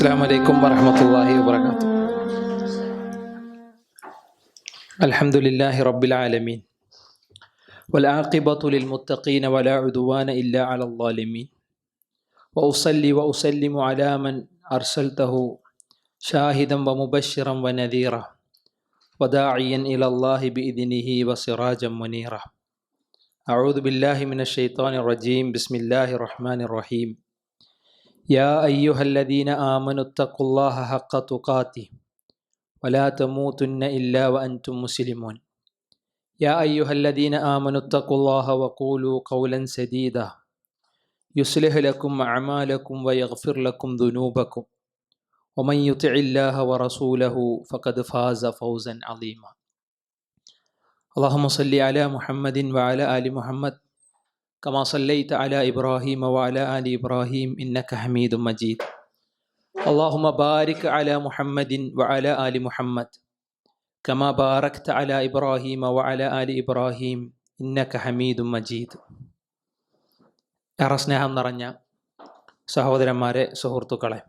السلام عليكم ورحمة الله وبركاته. الحمد لله رب العالمين والعاقبة للمتقين ولا عدوان إلا على الظالمين وأصلي وأسلم على من أرسلته شاهدا ومبشرا ونذيرا وداعيا إلى الله بإذنه وسراجا منيرا. أعوذ بالله من الشيطان الرجيم. بسم الله الرحمن الرحيم. يا أيها الذين آمنوا اتقوا الله حق تقاته ولا تموتن إلا وأنتم مسلمون. يا أيها الذين آمنوا اتقوا الله وقولوا قولا سديدا يصلح لكم أعمالكم ويغفر لكم ذنوبكم ومن يطع الله ورسوله فقد فاز فوزا عظيما. اللهم صل على محمد وعلى آل محمد كما صليت على إبراهيم وعلى آل إبراهيم إنك حميد مجيد. اللهم بارك على محمد وعلى آل محمد كما باركت على إبراهيم وعلى آل إبراهيم إنك حميد مجيد. ഏറെ സ്നേഹം നിറഞ്ഞ സഹോദരന്മാരെ, സുഹൃത്തുക്കളെ,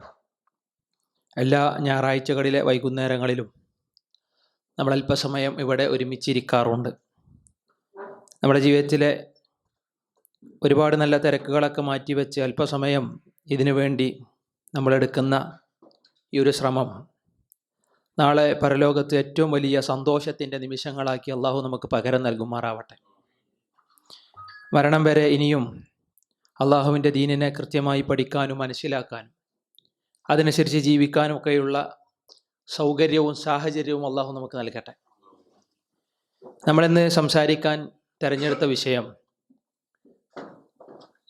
എല്ലാ ഞായറാഴ്ചകളിലെ വൈകുന്നേരങ്ങളിലും നമ്മൾ അല്പസമയം ഇവിടെ ഒരുമിച്ചിരിക്കാറുണ്ട്. നമ്മുടെ ജീവിതത്തിലെ ഒരുപാട് നല്ല തിരക്കുകളൊക്കെ മാറ്റിവെച്ച് അല്പസമയം ഇതിനു വേണ്ടി നമ്മളെടുക്കുന്ന ഈ ഒരു ശ്രമം നാളെ പരലോകത്ത് ഏറ്റവും വലിയ സന്തോഷത്തിൻ്റെ നിമിഷങ്ങളാക്കി അള്ളാഹു നമുക്ക് പകരം നൽകുമാറാവട്ടെ. മരണം വരെ ഇനിയും അള്ളാഹുവിൻ്റെ ദീനിനെ കൃത്യമായി പഠിക്കാനും മനസ്സിലാക്കാനും അതനുസരിച്ച് ജീവിക്കാനും ഒക്കെയുള്ള സൗകര്യവും സാഹചര്യവും അള്ളാഹു നമുക്ക് നൽകട്ടെ. നമ്മളിന്ന് സംസാരിക്കാൻ തിരഞ്ഞെടുത്ത വിഷയം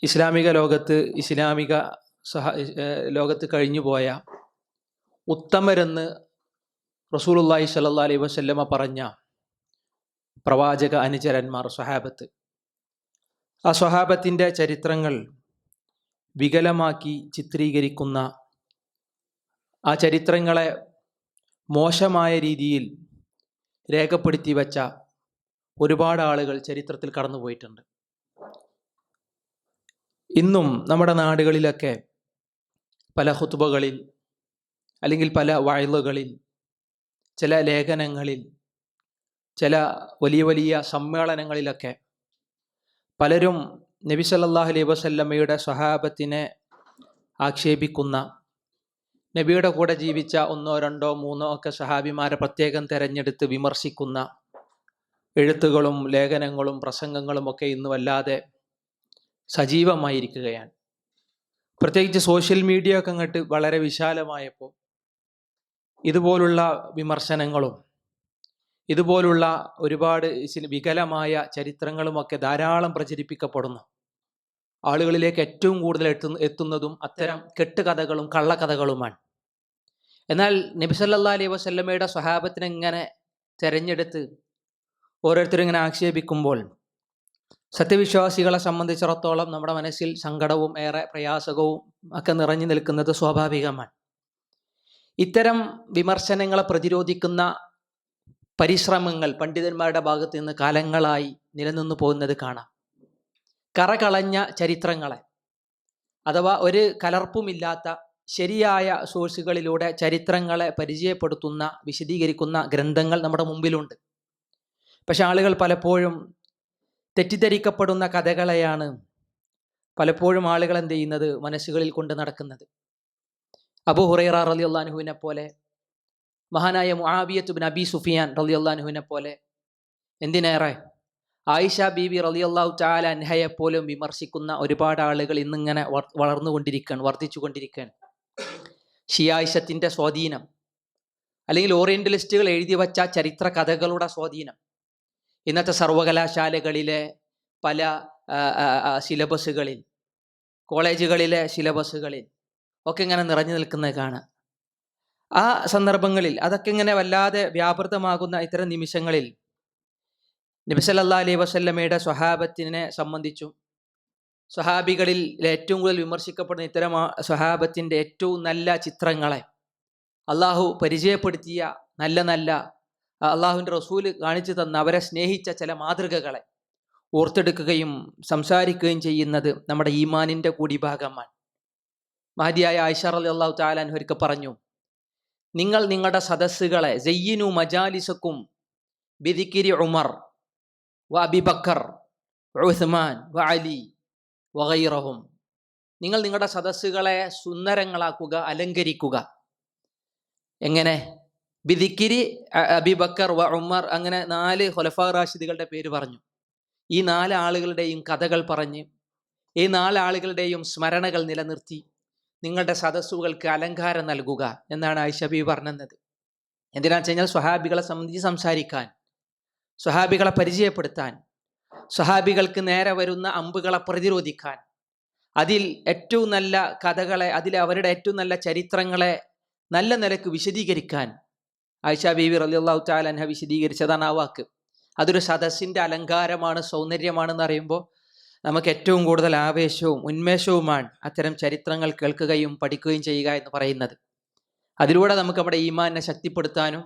ഇസ്ലാമിക ലോകത്ത് കഴിഞ്ഞുപോയ ഉത്തമരെന്ന് റസൂലുള്ളാഹി സ്വല്ലല്ലാഹി അലൈഹി വസല്ലമ പറഞ്ഞ പ്രവാചക അനുചരന്മാർ, സ്വഹാബത്ത്. ആ സ്വഹാബത്തിൻ്റെ ചരിത്രങ്ങൾ വികലമാക്കി ചിത്രീകരിക്കുന്ന, ആ ചരിത്രങ്ങളെ മോശമായ രീതിയിൽ രേഖപ്പെടുത്തി വച്ച ഒരുപാട് ആളുകൾ ചരിത്രത്തിൽ കടന്നുപോയിട്ടുണ്ട്. ഇന്നും നമ്മുടെ നാടുകളിലൊക്കെ പല ഖുത്ബകളിൽ അല്ലെങ്കിൽ പല വഅളുകളിൽ, ചില ലേഖനങ്ങളിൽ, ചില വലിയ വലിയ സമ്മേളനങ്ങളിലൊക്കെ പലരും നബി സല്ലല്ലാഹു അലൈഹി വസല്ലമയുടെ സ്വഹാബത്തിനെ ആക്ഷേപിക്കുന്ന, നബിയുടെ കൂടെ ജീവിച്ച ഒന്നോ രണ്ടോ മൂന്നോ ഒക്കെ സഹാബിമാരെ പ്രത്യേകം തിരഞ്ഞെടുത്ത് വിമർശിക്കുന്ന എഴുത്തുകളും ലേഖനങ്ങളും പ്രസംഗങ്ങളും ഒക്കെ ഇന്ന് വല്ലാതെ സജീവമായിരിക്കുകയാണ്. പ്രത്യേകിച്ച് സോഷ്യൽ മീഡിയ ഒക്കെ അങ്ങോട്ട് വളരെ വിശാലമായപ്പോൾ ഇതുപോലുള്ള വിമർശനങ്ങളും ഇതുപോലുള്ള ഒരുപാട് വികലമായ ചരിത്രങ്ങളുമൊക്കെ ധാരാളം പ്രചരിപ്പിക്കപ്പെടുന്നു. ആളുകളിലേക്ക് ഏറ്റവും കൂടുതൽ എത്തുന്നതും അത്തരം കെട്ടുകഥകളും കള്ളക്കഥകളുമാണ്. എന്നാൽ നബി സല്ലല്ലാഹു അലൈഹി വസല്ലമയുടെ സ്വഹാബത്തിനെ ഇങ്ങനെ തിരഞ്ഞെടുത്ത് ഓരോരുത്തരും ഇങ്ങനെ ആക്ഷേപിക്കുമ്പോൾ സത്യവിശ്വാസികളെ സംബന്ധിച്ചിടത്തോളം നമ്മുടെ മനസ്സിൽ സങ്കടവും ഏറെ പ്രയാസവും ഒക്കെ നിറഞ്ഞു നിൽക്കുന്നത് സ്വാഭാവികമാണ്. ഇത്തരം വിമർശനങ്ങളെ പ്രതിരോധിക്കുന്ന പരിശ്രമങ്ങൾ പണ്ഡിതന്മാരുടെ ഭാഗത്ത് നിന്ന് കാലങ്ങളായി നിലനിന്നു പോകുന്നത് കാണാം. കറകളഞ്ഞ ചരിത്രങ്ങളെ, അഥവാ ഒരു കലർപ്പുമില്ലാത്ത ശരിയായ സോഴ്സുകളിലൂടെ ചരിത്രങ്ങളെ പരിചയപ്പെടുത്തുന്ന, വിശദീകരിക്കുന്ന ഗ്രന്ഥങ്ങൾ നമ്മുടെ മുമ്പിലുണ്ട്. പക്ഷെ ആളുകൾ പലപ്പോഴും തെറ്റിദ്ധരിക്കപ്പെടുന്ന കഥകളെയാണ് പലപ്പോഴും ആളുകൾ എന്ത് ചെയ്യുന്നത്, മനസ്സുകളിൽ കൊണ്ട് നടക്കുന്നത്. അബൂ ഹുറൈറ റളിയല്ലാഹു അൻഹുവിനെ പോലെ, മഹാനായ മുആവിയത്ത് ഇബ്നു അബീ സുഫിയാൻ റളിയല്ലാഹു അൻഹുവിനെ പോലെ, എന്തിനേറെ ആയിഷ ബീബി റളിയല്ലാഹു തആല അൻഹയെ പോലും വിമർശിക്കുന്ന ഒരുപാട് ആളുകൾ ഇന്നിങ്ങനെ വർദ്ധിച്ചുകൊണ്ടിരിക്കുകയാണ്. ഷിയായിസത്തിൻ്റെ സ്വാധീനം, അല്ലെങ്കിൽ ഓറിയന്റലിസ്റ്റുകൾ എഴുതി വച്ച ചരിത്ര കഥകളുടെ സ്വാധീനം ഇന്നത്തെ സർവകലാശാലകളിലെ പല സിലബസുകളിൽ, കോളേജുകളിലെ സിലബസുകളിൽ ഒക്കെ ഇങ്ങനെ നിറഞ്ഞു നിൽക്കുന്നത് കാണാം. ആ സന്ദർഭങ്ങളിൽ അതൊക്കെ ഇങ്ങനെ വല്ലാതെ വ്യാപൃതമാകുന്ന ഇത്തരം നിമിഷങ്ങളിൽ നബി സല്ലല്ലാഹു അലൈഹി വസല്ലമയുടെ സ്വഹാബത്തിനെ സംബന്ധിച്ചും സ്വഹാബികളിൽ ഏറ്റവും കൂടുതൽ വിമർശിക്കപ്പെടുന്ന ഇത്തരം സ്വഹാബത്തിൻ്റെ ഏറ്റവും നല്ല ചിത്രങ്ങളെ, അള്ളാഹു പരിചയപ്പെടുത്തിയ നല്ല നല്ല അള്ളാഹുവിൻ്റെ റസൂല് കാണിച്ചു തന്ന, അവരെ സ്നേഹിച്ച ചില മാതൃകകളെ ഓർത്തെടുക്കുകയും സംസാരിക്കുകയും ചെയ്യുന്നത് നമ്മുടെ ഈമാനിൻ്റെ കൂടി ഭാഗമാണ്. മഹദിയായ ആയിഷ റളിയല്ലാഹു തആല അൻഹ ഒരിക്കൽ പറഞ്ഞു, നിങ്ങൾ നിങ്ങളുടെ സദസ്സുകളെ സയ്യിനു മജാലിസക്കും ബിദിക്രി ഉമർ വ അബിബക്കർ ഉസ്മാൻ വ അലി വഗൈറഹും, നിങ്ങൾ നിങ്ങളുടെ സദസ്സുകളെ സുന്ദരങ്ങളാക്കുക, അലങ്കരിക്കുക. എങ്ങനെ? ബിദിക്രി അബിബക്കർ വ ഉമർ, അങ്ങനെ 4 ഖുലഫാ റാഷിദുകളുടെ പേര് പറഞ്ഞു. ഈ 4 ആളുകളുടെയും കഥകൾ പറഞ്ഞ്, ഈ 4 ആളുകളുടെയും സ്മരണകൾ നിലനിർത്തി നിങ്ങളുടെ സദസ്സുകൾക്ക് അലങ്കാരം നൽകുക എന്നാണ് ആയിഷ ബീവി പറഞ്ഞത്. എന്തിനാണെന്ന് വെച്ച് കഴിഞ്ഞാൽ സ്വഹാബികളെ സംബന്ധിച്ച് സംസാരിക്കാൻ, സ്വഹാബികളെ പരിചയപ്പെടുത്താൻ, സ്വഹാബികൾക്ക് നേരെ വരുന്ന അമ്പുകളെ പ്രതിരോധിക്കാൻ, അതിൽ ഏറ്റവും നല്ല കഥകളെ, അതിൽ അവരുടെ ഏറ്റവും നല്ല ചരിത്രങ്ങളെ നല്ല നിലക്ക് വിശദീകരിക്കാൻ ആയിഷ ബീവി റളിയല്ലാഹു തആല അൻഹ വിശദീകരിച്ചതാണ് ആ വാക്ക്. അതൊരു സദസ്സിൻ്റെ അലങ്കാരമാണ്, സൗന്ദര്യമാണെന്ന് അറിയുമ്പോൾ നമുക്ക് ഏറ്റവും കൂടുതൽ ആവേശവും ഉന്മേഷവുമാണ് അത്തരം ചരിത്രങ്ങൾ കേൾക്കുകയും പഠിക്കുകയും ചെയ്യുക എന്ന് പറയുന്നത്. അതിലൂടെ നമുക്ക് നമ്മുടെ ഈമാനിനെ ശക്തിപ്പെടുത്താനും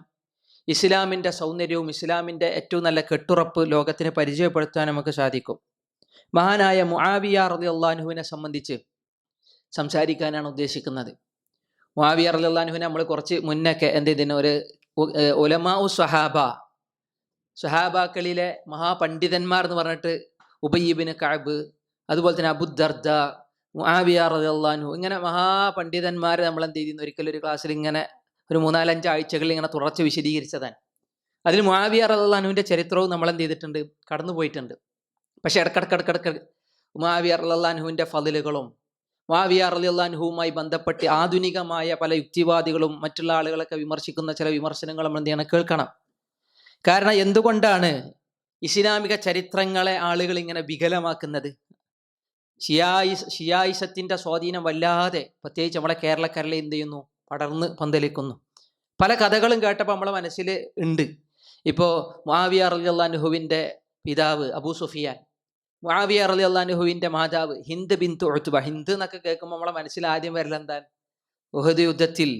ഇസ്ലാമിൻ്റെ സൗന്ദര്യവും ഇസ്ലാമിൻ്റെ ഏറ്റവും നല്ല കെട്ടുറപ്പ് ലോകത്തിന് പരിചയപ്പെടുത്താനും നമുക്ക് സാധിക്കും. മഹാനായ മുആവിയ റളിയല്ലാഹു അൻഹുവിനെ സംബന്ധിച്ച് സംസാരിക്കാനാണ് ഉദ്ദേശിക്കുന്നത്. മുആവിയ റളിയല്ലാഹു അൻഹുവിനെ നമ്മൾ കുറച്ച് മുന്നൊക്കെ ഒരു ഉലമാഉ സ്വഹാബാക്കളിലെ മഹാപണ്ഡിതന്മാർ എന്ന് പറഞ്ഞിട്ട് ഉബയ്യ് ഇബ്നു കഅബ്, അതുപോലെ തന്നെ അബൂ ദർദ, മുആവിയ റളിയല്ലാഹു അൻഹു, ഇങ്ങനെ മഹാപണ്ഡിതന്മാരെ നമ്മൾ എന്ത് ചെയ്തിരുന്നു, ഒരിക്കലൊരു ക്ലാസ്സിൽ ഇങ്ങനെ ഒരു 4-5 ആഴ്ചകളിൽ ഇങ്ങനെ തുടർച്ച വിശദീകരിച്ചതാണ്. അതിൽ മുആവിയ റളിയല്ലാഹു അൻഹുവിൻ്റെ ചരിത്രവും നമ്മൾ എന്ത് ചെയ്തിട്ടുണ്ട്, കടന്നു പോയിട്ടുണ്ട്. പക്ഷെ ഇടക്കിടക്ക് മുആവിയ റളിയല്ലാഹു അൻഹുവിൻ്റെ ഫളിലുകളും മുആവിയ റളിയല്ലാഹു അൻഹുവുമായി ബന്ധപ്പെട്ട് ആധുനികമായ പല യുക്തിവാദികളും മറ്റുള്ള ആളുകളൊക്കെ വിമർശിക്കുന്ന ചില വിമർശനങ്ങൾ നമ്മൾ എന്ത് ചെയ്യണം, കേൾക്കണം. കാരണം എന്തുകൊണ്ടാണ് ഇസ്ലാമിക ചരിത്രങ്ങളെ ആളുകൾ ഇങ്ങനെ വികലമാക്കുന്നത്? ഷിയായിസത്തിൻ്റെ സ്വാധീനം വല്ലാതെ പ്രത്യേകിച്ച് നമ്മളെ കേരളക്കരയിൽ എന്ത് ചെയ്യുന്നു, പടർന്ന് പന്തലിക്കുന്നു. പല കഥകളും കേട്ടപ്പോൾ നമ്മളെ മനസ്സിൽ ഉണ്ട്. ഇപ്പോൾ മുആവിയ റളിയല്ലാഹു അൻഹുവിൻ്റെ പിതാവ് അബൂ സുഫിയാൻ, മുആവിയ റളിയല്ലാഹു അൻഹുവിൻ്റെ മാതാവ് ഹിന്ദ് ബിൻതു ഉത്ബ. ഹിന്ദ് എന്നൊക്കെ കേൾക്കുമ്പോൾ നമ്മളെ മനസ്സിൽ ആദ്യം വരൽ എന്താണ്? ഉഹദ് യുദ്ധത്തിൽ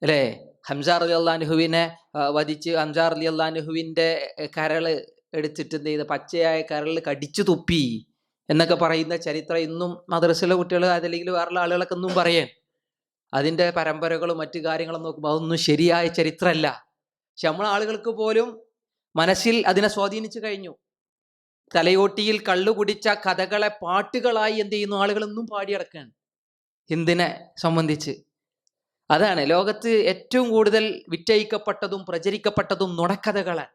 അല്ലേ ഹംസ റളിയല്ലാഹു അൻഹുവിനെ വധിച്ച് ഹംസ റളിയല്ലാഹു അൻഹുവിൻ്റെ കരൾ എടുത്തിട്ട് എന്ത് ചെയ്ത് പച്ചയായ കരൾ കടിച്ചു തുപ്പി എന്നൊക്കെ പറയുന്ന ചരിത്രം ഇന്നും മദ്രസയിലെ കുട്ടികൾ അതല്ലെങ്കിൽ വേറെ ആളുകളൊക്കെ ഒന്നും പറയാൻ. അതിൻ്റെ പരമ്പരകളും മറ്റു കാര്യങ്ങളും നോക്കുമ്പോൾ അതൊന്നും ശരിയായ ചരിത്രമല്ല. പക്ഷെ നമ്മളെ ആളുകൾക്ക് പോലും മനസ്സിൽ അതിനെ സ്വാധീനിച്ചു കഴിഞ്ഞു. തലയോട്ടിയിൽ കള്ളു കുടിച്ച കഥകളെ പാട്ടുകളായി എന്ത് ചെയ്യുന്നു, ആളുകളൊന്നും പാടിയടക്കാണ് ഹിന്ദിനെ സംബന്ധിച്ച്. അതാണ് ലോകത്ത് ഏറ്റവും കൂടുതൽ വിറ്റയിക്കപ്പെട്ടതും പ്രചരിക്കപ്പെട്ടതും നുണക്കഥകളാണ്.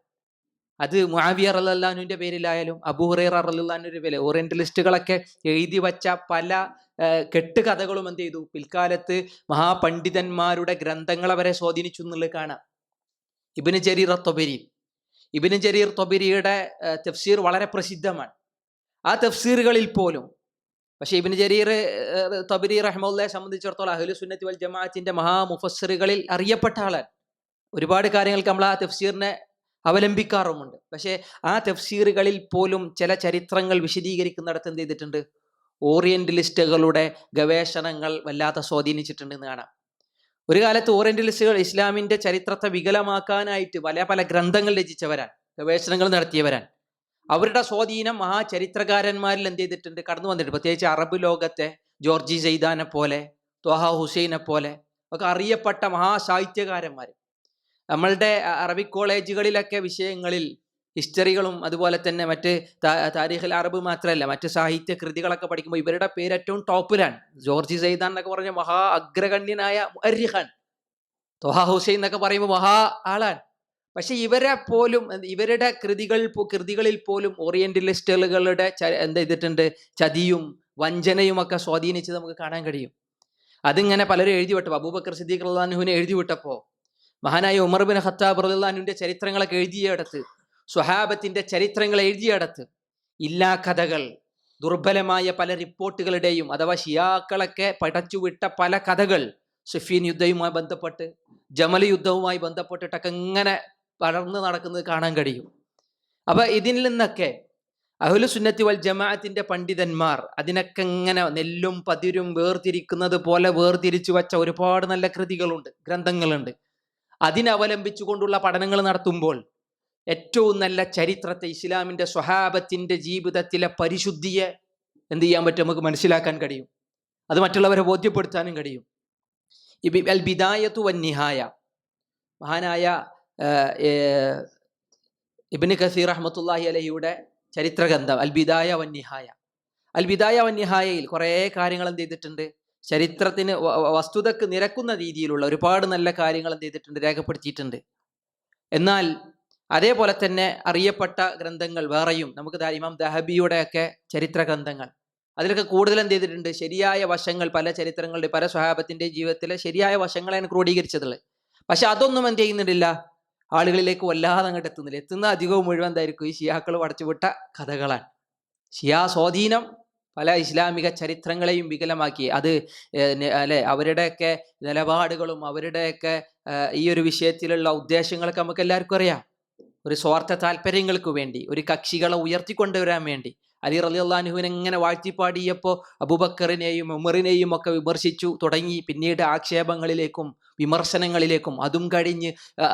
അത് മുആവിയ റളിയല്ലാഹു അൻഹുവിൻ്റെ പേരിലായാലും അബൂ ഹുറൈറ റളിയല്ലാഹു അൻഹുവിൻ്റെ പേരിൽ ഓറിയന്റലിസ്റ്റുകളൊക്കെ എഴുതി വച്ച പല കെട്ടുകഥകളും എന്ത് ചെയ്തു, പിൽക്കാലത്ത് മഹാപണ്ഡിതന്മാരുടെ ഗ്രന്ഥങ്ങളെ വരെ സ്വാധീനിച്ചു എന്നുള്ളത് കാണാം. ഇബ്നു ജരീർ തൊബരിയുടെ തഫ്സീർ വളരെ പ്രസിദ്ധമാണ്. ആ തഫ്സീറുകളിൽ പോലും പക്ഷേ ഇബ്നു ജരീർ തൊബരി റഹ്മത്തുള്ളാഹിയെ സംബന്ധിച്ചിടത്തോളം അഹ്ലു സുന്നത്തി വൽ ജമാഅത്തിന്റെ മഹാമുഫസ്സിറുകളിൽ അറിയപ്പെട്ട ആളാണ്. ഒരുപാട് കാര്യങ്ങൾക്ക് നമ്മൾ ആ തഫ്സീറിനെ അവലംബിക്കാറുമുണ്ട്. പക്ഷേ ആ തഫ്സീറുകളിൽ പോലും ചില ചരിത്രങ്ങൾ വിശദീകരിക്കുന്നിടത്ത് എന്ത് ചെയ്തിട്ടുണ്ട്, ഓറിയന്റലിസ്റ്റുകളുടെ ഗവേഷണങ്ങൾ വല്ലാതെ സ്വാധീനിച്ചിട്ടുണ്ട് എന്ന് കാണാം. ഒരു കാലത്ത് ഓറിയന്റലിസ്റ്റുകൾ ഇസ്ലാമിൻ്റെ ചരിത്രത്തെ വികലമാക്കാനായിട്ട് പല ഗ്രന്ഥങ്ങൾ രചിച്ചവരാൻ, ഗവേഷണങ്ങൾ നടത്തിയവരാൻ. അവരുടെ സ്വാധീനം മഹാചരിത്രകാരന്മാരിൽ എന്ത് ചെയ്തിട്ടുണ്ട്, കടന്നു വന്നിട്ടുണ്ട്. പ്രത്യേകിച്ച് അറബ് ലോകത്തെ ജോർജി സൈദാനെ പോലെ, ത്വഹ ഹുസൈനെ പോലെ ഒക്കെ അറിയപ്പെട്ട മഹാസാഹിത്യകാരന്മാർ. നമ്മളുടെ അറബിക് കോളേജുകളിലൊക്കെ വിഷയങ്ങളിൽ ഹിസ്റ്ററികളും അതുപോലെ തന്നെ മറ്റ് താരീഖുൽ അറബ് മാത്രമല്ല മറ്റ് സാഹിത്യ കൃതികളൊക്കെ പഠിക്കുമ്പോൾ ഇവരുടെ പേര് ഏറ്റവും ടോപ്പിലാണ്. ജോർജി സൈദാൻ എന്നൊക്കെ പറഞ്ഞ മഹാ അഗ്രഗണ്യനായ മുഅർരിഖാൻ, ത്വഹ ഹുസൈൻ എന്നൊക്കെ പറയുമ്പോൾ മഹാ ആളാണ്. പക്ഷെ ഇവരുടെ കൃതികളിൽ പോലും ഓറിയന്റലിസ്റ്റുകളുടെ എന്ത് ചെയ്തിട്ടുണ്ട്, ചതിയും വഞ്ചനയും ഒക്കെ സ്വാധീനിച്ച് നമുക്ക് കാണാൻ കഴിയും. അതിങ്ങനെ പലരും എഴുതി വിട്ടപ്പോൾ അബൂബക്കർ സിദ്ദീഖ് റളിയല്ലാഹു അൻഹുവിനെ എഴുതി വിട്ടപ്പോൾ മഹാനായ ഉമർ ബിൻ ഖത്താബ് റളിയല്ലാഹു അൻഹുവിന്റെ ചരിത്രങ്ങളൊക്കെ എഴുതിയടത്ത്, സ്വഹാബത്തിന്റെ ചരിത്രങ്ങൾ എഴുതിയടത്ത് ഇല്ലാ കഥകൾ, ദുർബലമായ പല റിപ്പോർട്ടുകളുടെയും അഥവാ ഷിയാക്കളൊക്കെ പടച്ചുവിട്ട പല കഥകൾ സിഫീൻ യുദ്ധവുമായി ബന്ധപ്പെട്ട് ജമൽ യുദ്ധവുമായി ബന്ധപ്പെട്ടിട്ടൊക്കെ ഇങ്ങനെ പടർന്ന് നടക്കുന്നത് കാണാൻ കഴിയും. അപ്പൊ ഇതിൽ നിന്നൊക്കെ അഹ്ലു സുന്നത്തി വൽ ജമാഅത്തിന്റെ പണ്ഡിതന്മാർ അതിനൊക്കെ ഇങ്ങനെ നെല്ലും പതിരും വേർതിരിക്കുന്നത് പോലെ വേർതിരിച്ചു വച്ച ഒരുപാട് നല്ല കൃതികളുണ്ട്, ഗ്രന്ഥങ്ങളുണ്ട്. അതിനവലംബിച്ചുകൊണ്ടുള്ള പഠനങ്ങൾ നടത്തുമ്പോൾ ഏറ്റവും നല്ല ചരിത്രത്തെ, ഇസ്ലാമിൻ്റെ സ്വഹാബത്തിൻ്റെ ജീവിതത്തിലെ പരിശുദ്ധിയെ എന്ത് ചെയ്യാൻ പറ്റും, നമുക്ക് മനസ്സിലാക്കാൻ കഴിയും. അത് മറ്റുള്ളവരെ ബോധ്യപ്പെടുത്താനും കഴിയും. അൽ ബിദായത്തു വൻ നിഹായ, മഹാനായ ഇബ്നു കസീർ റഹ്മത്തുള്ളാഹി അലൈഹിയുടെ ചരിത്രഗ്രന്ഥം അൽ ബിദായ വൻ നിഹായ. അൽ ബിദായ വൻ നിഹായയിൽ കുറേ കാര്യങ്ങൾ എന്ത് ചെയ്തിട്ടുണ്ട്, ചരിത്രത്തിന് വസ്തുതക്ക് നിരക്കുന്ന രീതിയിലുള്ള ഒരുപാട് നല്ല കാര്യങ്ങൾ എന്ത് ചെയ്തിട്ടുണ്ട്, രേഖപ്പെടുത്തിയിട്ടുണ്ട്. എന്നാൽ അതേപോലെ തന്നെ അറിയപ്പെട്ട ഗ്രന്ഥങ്ങൾ വേറെയും നമുക്ക് ഇമാം ദഹബിയുടെയൊക്കെ ചരിത്ര ഗ്രന്ഥങ്ങൾ, അതിലൊക്കെ കൂടുതൽ എന്ത് ചെയ്തിട്ടുണ്ട്, ശരിയായ വശങ്ങൾ പല ചരിത്രങ്ങളുടെ പല സ്വഹാബത്തിന്റെ ജീവിതത്തിലെ ശരിയായ വശങ്ങളാണ് ക്രോഡീകരിച്ചതുള്ളത്. പക്ഷെ അതൊന്നും എന്ത് ചെയ്യുന്നില്ല, ആളുകളിലേക്ക് വല്ലാതെ അങ്ങോട്ട് എത്തുന്നില്ല. എത്തുന്ന അധികവും മുഴുവൻ എന്തായിരിക്കും, ഈ ഷിയാക്കൾ പടച്ചുവിട്ട കഥകളാണ്. ഷിയാ സ്വാധീനം പല ഇസ്ലാമിക ചരിത്രങ്ങളെയും വികലമാക്കി. അത് അല്ലെ, അവരുടെയൊക്കെ നിലപാടുകളും അവരുടെയൊക്കെ ഈ ഒരു വിഷയത്തിലുള്ള ഉദ്ദേശങ്ങളൊക്കെ നമുക്ക് എല്ലാവർക്കും അറിയാം. ഒരു സ്വാർത്ഥ താല്പര്യങ്ങൾക്ക് വേണ്ടി, ഒരു കക്ഷികളെ ഉയർത്തിക്കൊണ്ടുവരാൻ വേണ്ടി അലി റളിയല്ലാഹു അൻഹുവിനെ ഇങ്ങനെ വാഴ്ത്തിപ്പാടിയപ്പോൾ അബൂബക്കറിനെയും ഉമറിനെയും ഒക്കെ വിമർശിച്ചു തുടങ്ങി. പിന്നീട് ആക്ഷേപങ്ങളിലേക്കും വിമർശനങ്ങളിലേക്കും, അതും കഴിഞ്ഞ്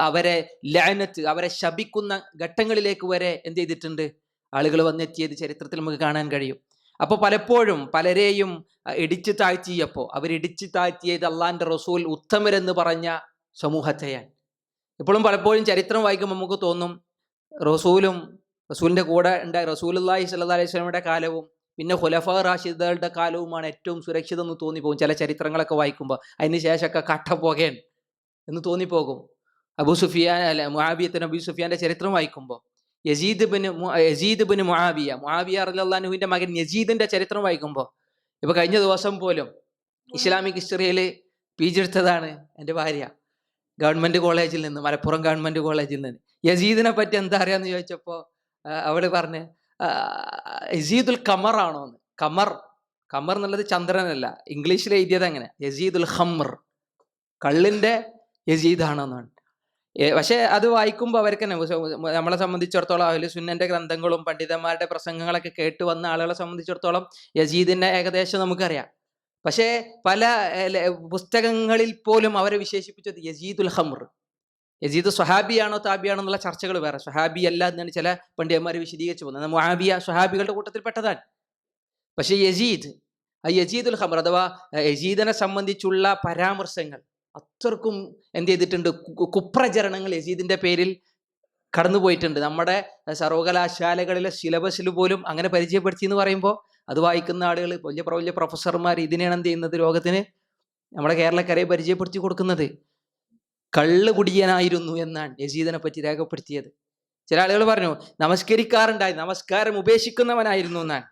അവരെ ലഅനത്ത്, അവരെ ശപിക്കുന്ന ഘട്ടങ്ങളിലേക്ക് വരെ എന്ത് ചെയ്തിട്ടുണ്ട്, ആളുകൾ വന്നെത്തിയത് ചരിത്രത്തിൽ നമുക്ക് കാണാൻ കഴിയും. അപ്പോൾ പലപ്പോഴും പലരെയും ഇടിച്ചു താഴ്ത്തിയപ്പോൾ അവരിടിച്ചു താഴ്ത്തിയത് അള്ളാന്റെ റസൂൽ ഉത്തമരെന്ന് പറഞ്ഞ സമൂഹത്തെയാണ്. ഇപ്പോഴും പലപ്പോഴും ചരിത്രം വായിക്കുമ്പോൾ നമുക്ക് തോന്നും, റസൂലിന്റെ കൂടെ ഉണ്ടായ റസൂലുള്ളാഹി സ്വല്ലല്ലാഹി അലൈഹി വസല്ലമയുടെ കാലവും പിന്നെ ഖുലഫാ റാഷിദുകളുടെ കാലവുമാണ് ഏറ്റവും സുരക്ഷിതം എന്ന് തോന്നിപ്പോകും ചില ചരിത്രങ്ങളൊക്കെ വായിക്കുമ്പോൾ. അതിന് ശേഷമൊക്കെ കട്ടപ്പോകേൻ എന്ന് തോന്നിപ്പോകും. മുആവിയത്തിന് അബൂ സുഫിയാന്റെ ചരിത്രം വായിക്കുമ്പോൾ, യസീദ് ബിൻ മുആവിയ റളിയല്ലാഹു അൻഹുവിന്റെ മകൻ യസീദിന്റെ ചരിത്രം വായിക്കുമ്പോൾ, ഇപ്പൊ കഴിഞ്ഞ ദിവസം പോലും ഇസ്ലാമിക് ഹിസ്റ്ററിയിൽ PG എടുത്തതാണ് എൻ്റെ ഭാര്യ, ഗവൺമെന്റ് കോളേജിൽ നിന്ന്, മലപ്പുറം ഗവൺമെന്റ് കോളേജിൽ നിന്ന്. യസീദിനെ പറ്റി എന്താ അറിയാന്ന് ചോദിച്ചപ്പോൾ അവള് പറഞ്ഞ് യസീദുൽ ഖമർ ആണോന്ന്. ഖമർ എന്നുള്ളത് ചന്ദ്രനല്ല, ഇംഗ്ലീഷിൽ എഴുതിയത് അങ്ങനെ, യസീദുൽ ഖമർ, കള്ളിന്റെ യസീദാണെന്നാണ്. പക്ഷെ അത് വായിക്കുമ്പോൾ അവർക്ക് നമ്മളെ സംബന്ധിച്ചിടത്തോളം അഹ്ലു സുന്നന്റെ ഗ്രന്ഥങ്ങളും പണ്ഡിതന്മാരുടെ പ്രസംഗങ്ങളൊക്കെ കേട്ട് വന്ന ആളുകളെ സംബന്ധിച്ചിടത്തോളം യസീദിനെ ഏകദേശം നമുക്കറിയാം. പക്ഷേ പല പുസ്തകങ്ങളിൽ പോലും അവരെ വിശേഷിപ്പിച്ചത് യസീദുൽ ഖമർ. യസീദ് സ്വഹാബിയാണോ താബിയാണോ എന്നുള്ള ചർച്ചകൾ വേറെ, സ്വഹാബി അല്ല എന്നാണ് ചില പണ്ഡിതന്മാർ വിശദീകരിച്ചു പോകുന്നത്. മുആവിയ സ്വഹാബികളുടെ കൂട്ടത്തിൽപ്പെട്ടതാണ്. പക്ഷേ യസീദുൽ ഖമർ അഥവാ യസീദിനെ സംബന്ധിച്ചുള്ള പരാമർശങ്ങൾ അത്രക്കും എന്ത് ചെയ്തിട്ടുണ്ട്, കുപ്രചരണങ്ങൾ യസീദിന്റെ പേരിൽ കടന്നു പോയിട്ടുണ്ട്. നമ്മുടെ സർവകലാശാലകളിലെ സിലബസിൽ പോലും അങ്ങനെ പരിചയപ്പെടുത്തി എന്ന് പറയുമ്പോൾ അത് വായിക്കുന്ന ആളുകൾ, വലിയ പ്രൊഫസർമാർ ഇതിനെയാണ് എന്ത് ചെയ്യുന്നത്, ലോകത്തിന് നമ്മുടെ കേരളക്കരയെ പരിചയപ്പെടുത്തി കൊടുക്കുന്നത്. കള്ള് കുടിയനായിരുന്നു എന്നാണ് യസീദിനെ പറ്റി രേഖപ്പെടുത്തിയത്. ചില ആളുകൾ പറഞ്ഞു നമസ്കരിക്കാറുണ്ടായി, നമസ്കാരം ഉപേക്ഷിക്കുന്നവനായിരുന്നു എന്നാണ്.